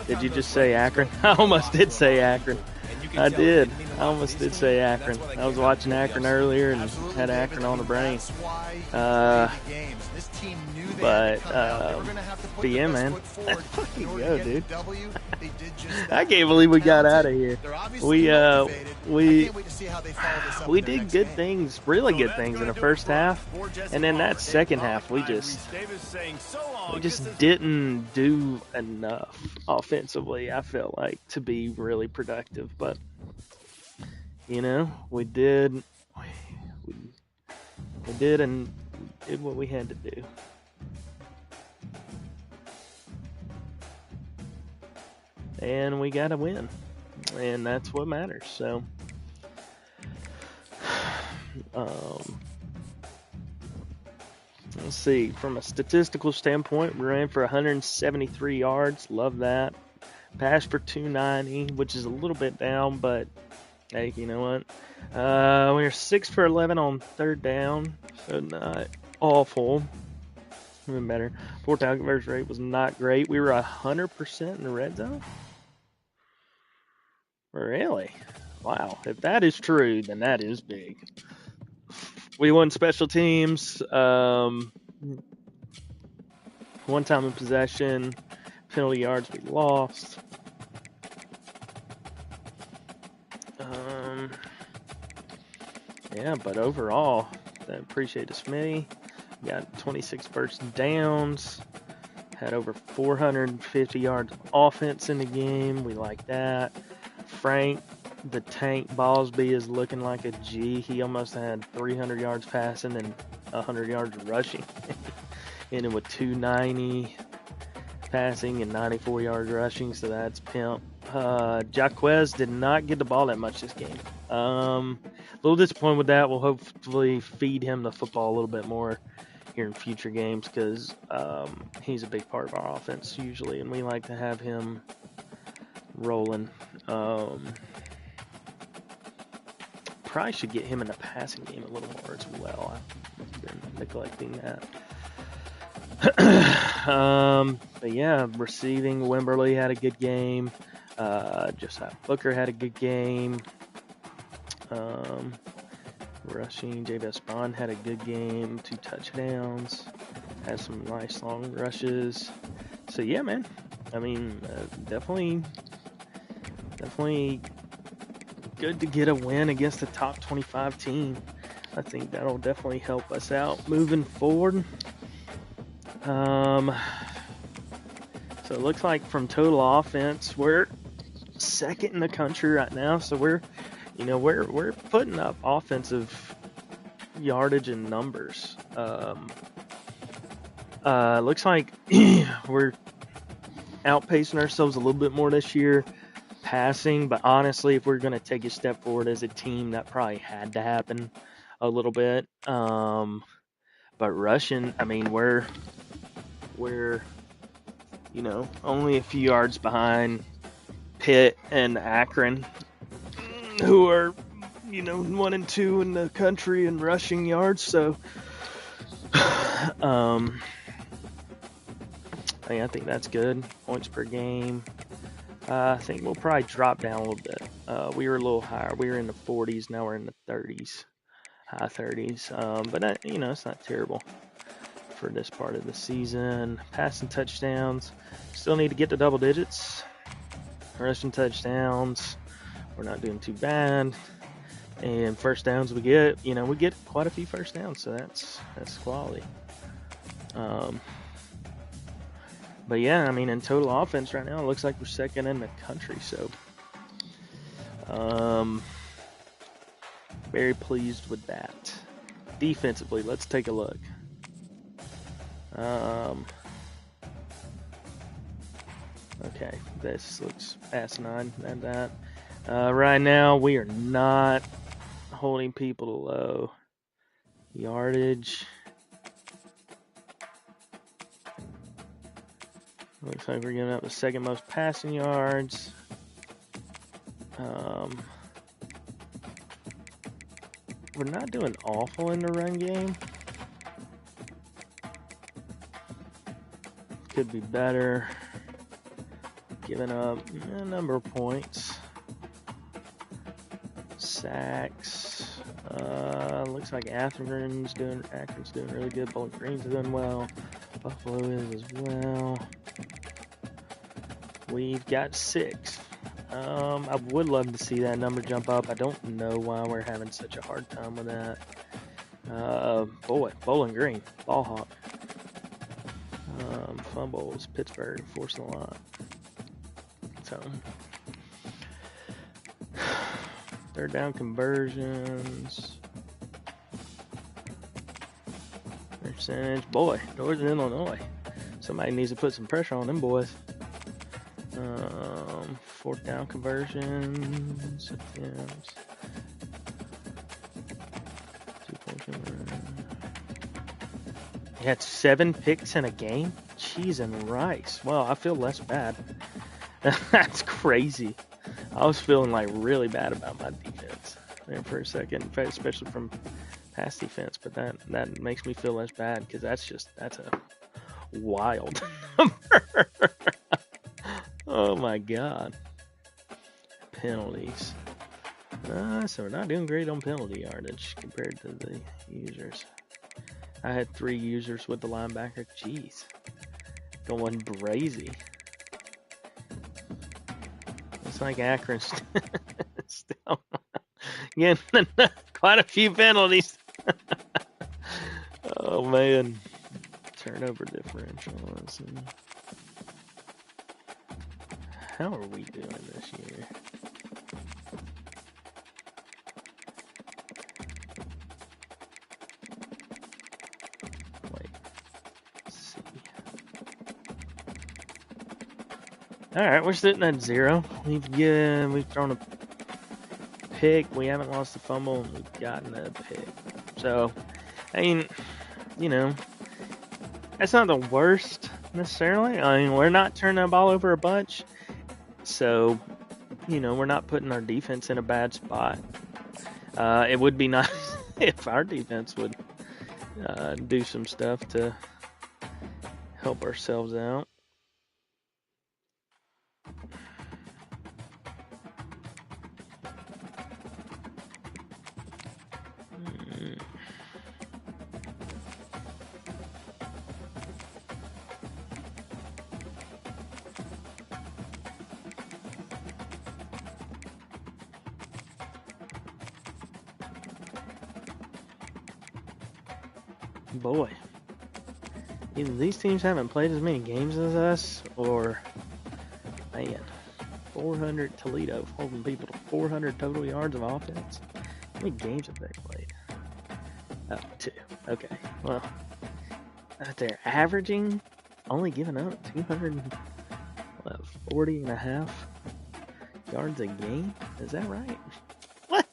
Did you just say Akron? I almost did say Akron. I did. I almost did say Akron. I was watching Akron earlier and had Akron on the brain. But yeah, man. Let's fucking go, dude. I can't believe we got out of here. We did good things, really good things in the first half, and then that second half we just didn't do enough offensively, I felt like, to be really productive. But you know, we did and did what we had to do. And we got to win, and that's what matters. So, let's see. From a statistical standpoint, we ran for 173 yards. Love that. Passed for 290, which is a little bit down, but hey, you know what? We were 6 for 11 on third down, so not awful. Even better. 4-down conversion rate was not great. We were 100% in the red zone. Really? Wow. If that is true, then that is big. We won special teams. One time in possession. Penalty yards we lost. Yeah, but overall, I appreciate the Smitty. Got 26 first downs. Had over 450 yards offense in the game. We like that. Frank, the Tank Ballsby, is looking like a G. He almost had 300 yards passing and 100 yards rushing. Ended with 290 passing and 94 yards rushing, so that's pimp. Jaquez did not get the ball that much this game. A little disappointed with that. We'll hopefully feed him the football a little bit more here in future games, because he's a big part of our offense usually, and we like to have him rolling. Probably should get him in the passing game a little more as well. Been neglecting that. But yeah, receiving, Wimberly had a good game. Josiah Booker had a good game. Rushing, Jabez Bond had a good game, 2 touchdowns, had some nice long rushes. So yeah, man, I mean, definitely good to get a win against a top 25 team. I think that'll definitely help us out moving forward. So it looks like from total offense, we're second in the country right now. So we're putting up offensive yardage and numbers. Looks like we're outpacing ourselves a little bit more this year passing, but honestly, if we're going to take a step forward as a team, that probably had to happen a little bit. But rushing, I mean, we're only a few yards behind Pitt and Akron, who are 1 and 2 in the country in rushing yards. So I think that's good. Points per game. I think we'll probably drop down a little bit. We were a little higher. We were in the 40s. Now we're in the 30s, high 30s. But that, it's not terrible for this part of the season. Passing touchdowns. Still need to get to double digits. Rushing touchdowns. We're not doing too bad. And first downs we get quite a few first downs. So that's quality. But yeah, I mean, in total offense right now, it looks like we're second in the country. So, very pleased with that. Defensively, let's take a look. Okay, this looks asinine and that. Right now, we are not holding people to low yardage. Looks like we're giving up the second most passing yards. We're not doing awful in the run game. Could be better. Giving up a number of points. Sacks. Looks like Akron's doing really good. Bowling Green's doing well. Buffalo is as well. We've got 6. I would love to see that number jump up. I don't know why we're having such a hard time with that. Bowling Green, ball hawk. Fumbles, Pittsburgh, forcing a lot. So, third down conversions. Percentage. Boy, Northern Illinois. Somebody needs to put some pressure on them boys. Fourth down conversions. Attempts. He had 7 picks in a game? Cheese and rice. Well, I feel less bad. That's crazy. I was feeling like really bad about my defense there for a second, especially from pass defense, but that makes me feel less bad because that's a wild number. Oh my god. Penalties. So we're not doing great on penalty yardage compared to the users. I had 3 users with the linebacker. Jeez. Going brazy. It's like Akron still getting quite a few penalties. Oh man. Turnover differential. How are we doing this year? Wait. Let's see. Alright, we're sitting at 0. We've thrown a pick. We haven't lost a fumble, and we've gotten a pick. So, I mean, that's not the worst necessarily. I mean, we're not turning the ball over a bunch. So, we're not putting our defense in a bad spot. It would be nice if our defense would, do some stuff to help ourselves out. Boy, either these teams haven't played as many games as us, or, man, 400 Toledo holding people to 400 total yards of offense. How many games have they played? Oh, 2. Okay, well, they're averaging, only giving up 240 and a half yards a game. Is that right? What?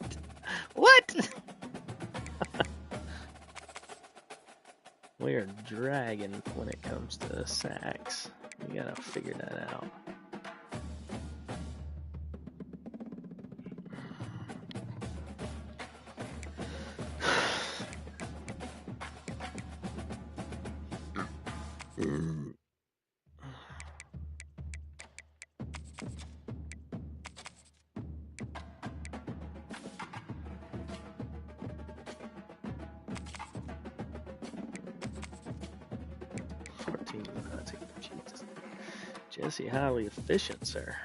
We are dragging when it comes to sacks. We gotta figure that out. Jesse, highly efficient, sir.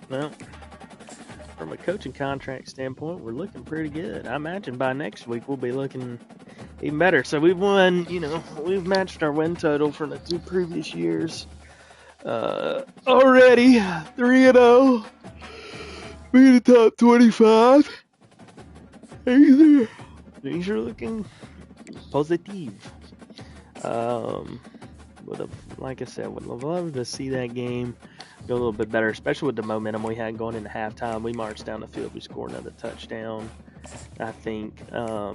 Well, from a coaching contract standpoint, we're looking pretty good. I imagine by next week we'll be looking even better. So we've won, we've matched our win total from the 2 previous years already. 3-0. Be in the top 25. These are looking positive. Like I said, would love to see that game go a little bit better, especially with the momentum we had going into halftime. We marched down the field. We scored another touchdown. I think, that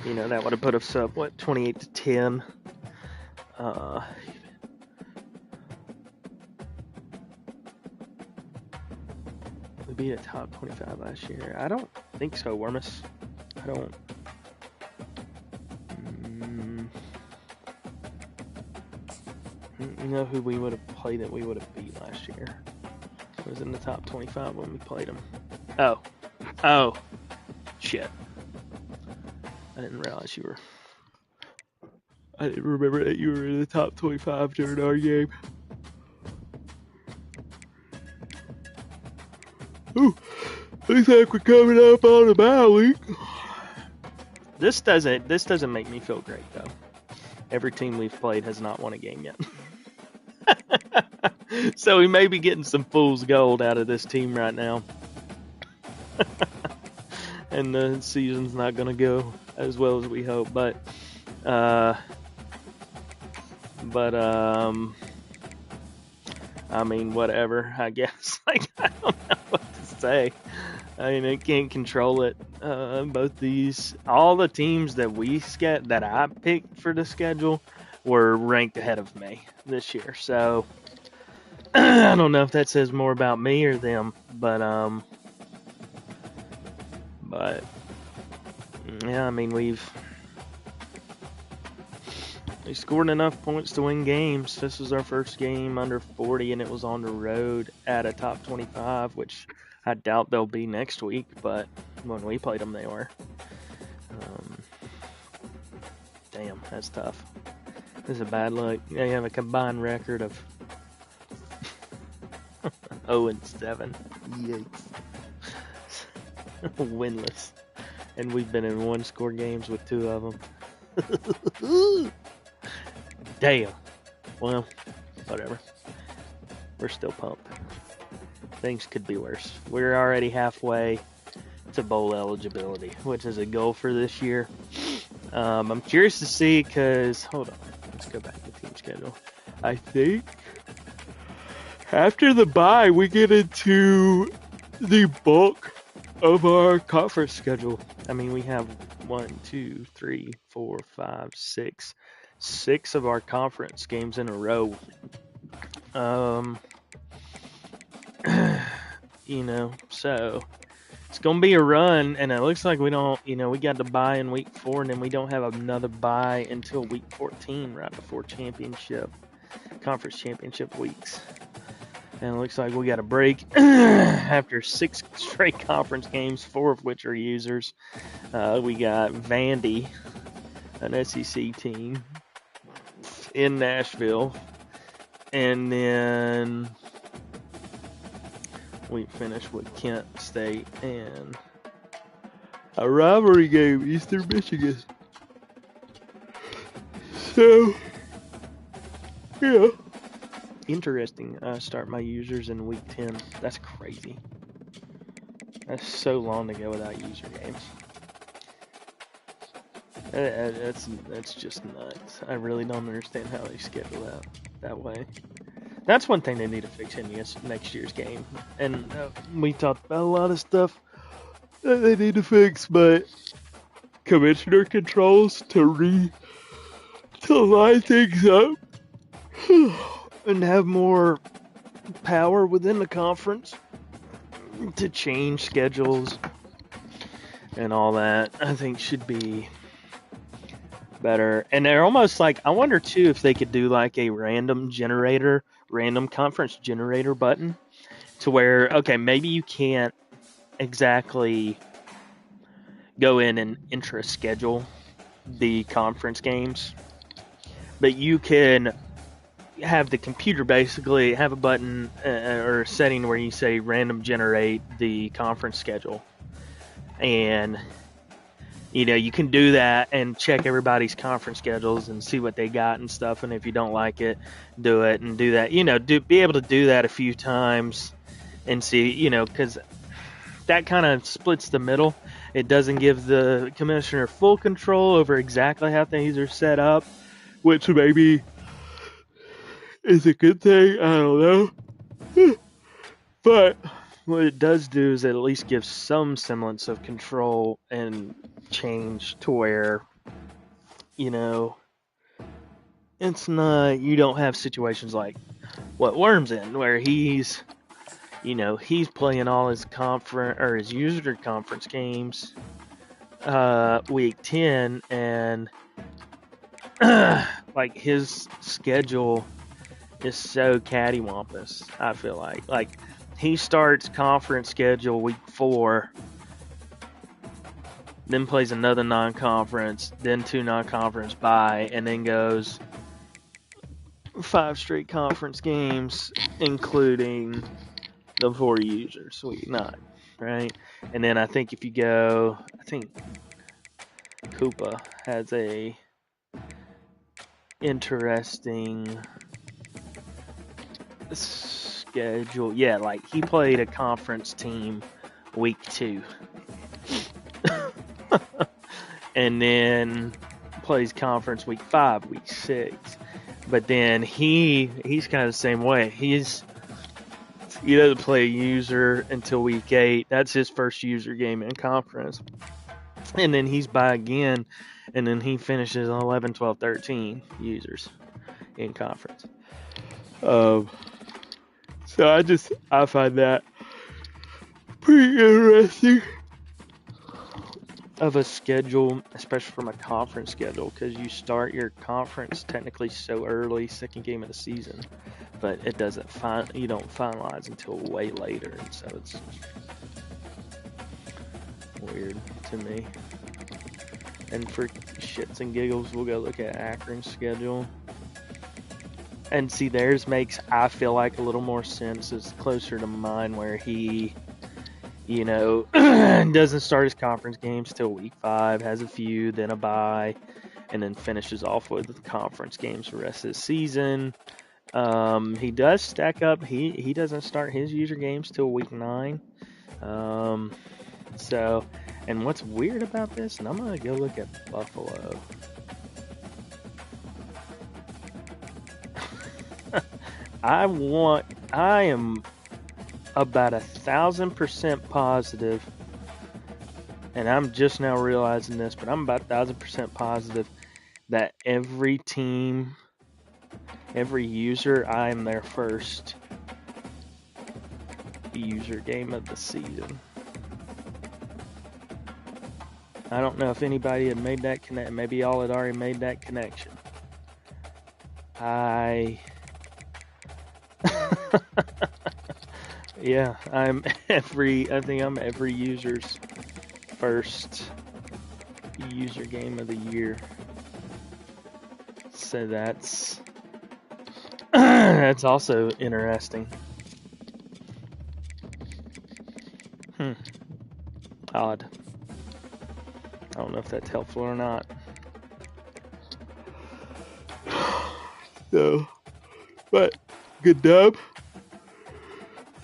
would have put us up, 28-10. We beat a top 25 last year. I don't think so, Wormus. I don't. You know who we would have played that we would have beat last year? It was in the top 25 when we played them. Oh. Shit. I didn't realize you were... I didn't remember that you were in the top 25 during our game. Ooh, looks like we're coming up on a bye week. This doesn't make me feel great, though. Every team we've played has not won a game yet. So we may be getting some fool's gold out of this team right now. And the season's not going to go as well as we hope. But I mean, whatever, I guess. I don't know what to say. I mean, I can't control it. All the teams that I picked for the schedule were ranked ahead of me this year. So I don't know if that says more about me or them, but yeah, I mean, we scored enough points to win games. This was our first game under 40, and it was on the road at a top 25, which I doubt they'll be next week, but when we played them, they were. Damn, that's tough. This is a bad look. They have a combined record of 0-7. Yikes. Winless. And we've been in 1-score games with 2 of them. Damn. Well, whatever. We're still pumped. Things could be worse. We're already halfway to bowl eligibility, which is a goal for this year. I'm curious to see, because, hold on, let's go back to team schedule. I think After the bye, we get into the bulk of our conference schedule. I mean, we have 6 of our conference games in a row. So it's going to be a run, and it looks like we don't, we got the bye in week 4, and then we don't have another bye until week 14, right before conference championship weeks. And it looks like we got a break after 6 straight conference games, 4 of which are users. We got Vandy, an SEC team, in Nashville. And then we finished with Kent State and a rivalry game, Eastern Michigan. So, yeah. Interesting. Start my users in week 10. That's crazy. That's so long to go without user games. That's just nuts. I really don't understand how they schedule that way. That's one thing they need to fix in next year's game. And we talked about a lot of stuff that they need to fix, but commissioner controls to line things up. And have more power within the conference to change schedules and all that, I think should be better. And they're almost like, I wonder too if they could do like a random conference generator button to where, okay, maybe you can't exactly go in and intra-schedule the conference games, but you can have the computer basically have a button or a setting where you say random generate the conference schedule, and you can do that and check everybody's conference schedules and see what they got and stuff, and if you don't like it, do it and do that, be able to do that a few times and see, because that kind of splits the middle. It doesn't give the commissioner full control over exactly how things are set up, which maybe is a good thing. I don't know. But what it does do is it at least gives some semblance of control and change to where, it's not, you don't have situations like what Worm's in, where he's playing all his conference or his user conference games week 10, and like his schedule is so cattywampus. I feel like he starts conference schedule week 4, then plays another non-conference, then 2 non-conference bye, and then goes 5 straight conference games, including the 4 users week 9, right? And then I think if you go, Koopa has a interesting schedule. Yeah, like he played a conference team week 2 and then plays conference week 5, week 6, but then he's kind of the same way. He doesn't play a user until week 8. That's his first user game in conference, and then he's by again, and then he finishes on 11, 12, 13 users in conference. So I find that pretty interesting of a schedule, especially from a conference schedule, because you start your conference technically so early, second game of the season, but it doesn't you don't finalize until way later, and so it's weird to me. And for shits and giggles, we'll go look at Akron's schedule. And see, theirs makes, I feel like, a little more sense. It's closer to mine, where he, doesn't start his conference games till week 5, has a few, then a bye, and then finishes off with the conference games for the rest of the season. He does stack up. He doesn't start his user games till week 9. So, and what's weird about this, and I'm going to go look at Buffalo. I want I am about 1,000% positive, and I'm just now realizing this, but I'm about 1,000% positive that every team, every user, I am their first user game of the season. I don't know if anybody had made that connection. Maybe y'all had already made that connection. Yeah, I think I'm every user's first user game of the year. So that's that's also interesting. Odd. I don't know if that's helpful or not. So, but good dub.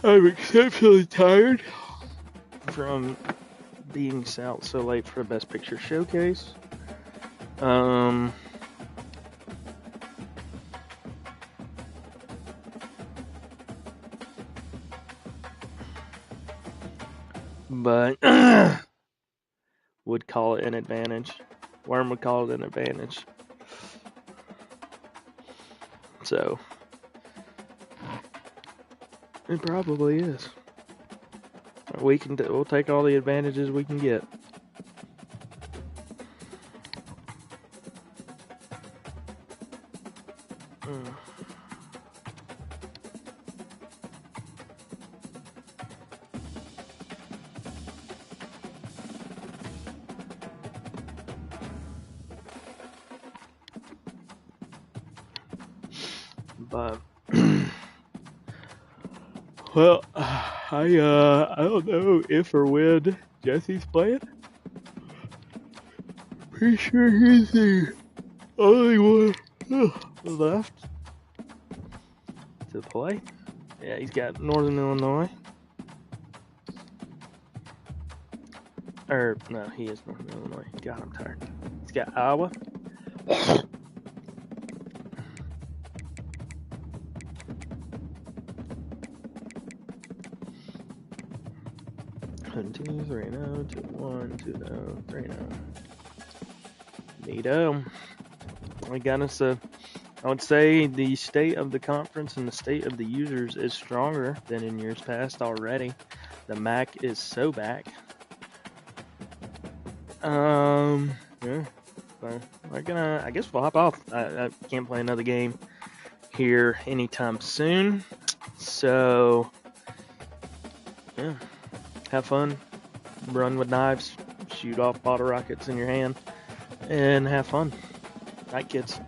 I'm exceptionally tired from being out so late for a Best Picture showcase. But would call it an advantage. Worm would call it an advantage. So it probably is. We'll take all the advantages we can get. But well, I don't know if or when Jesse's playing. Pretty sure he's the only one left to play. Yeah, he's got Northern Illinois. Or no, he is Northern Illinois. God, I'm tired. He's got Iowa. Two, 3-0, 2-1, 2-0, 3-0. Neato. We got us I would say the state of the conference and the state of the users is stronger than in years past already. The MAC is so back. Yeah. So I guess we'll hop off. I can't play another game here anytime soon. So yeah. Have fun, run with knives, shoot off bottle rockets in your hand, and have fun. Night, kids.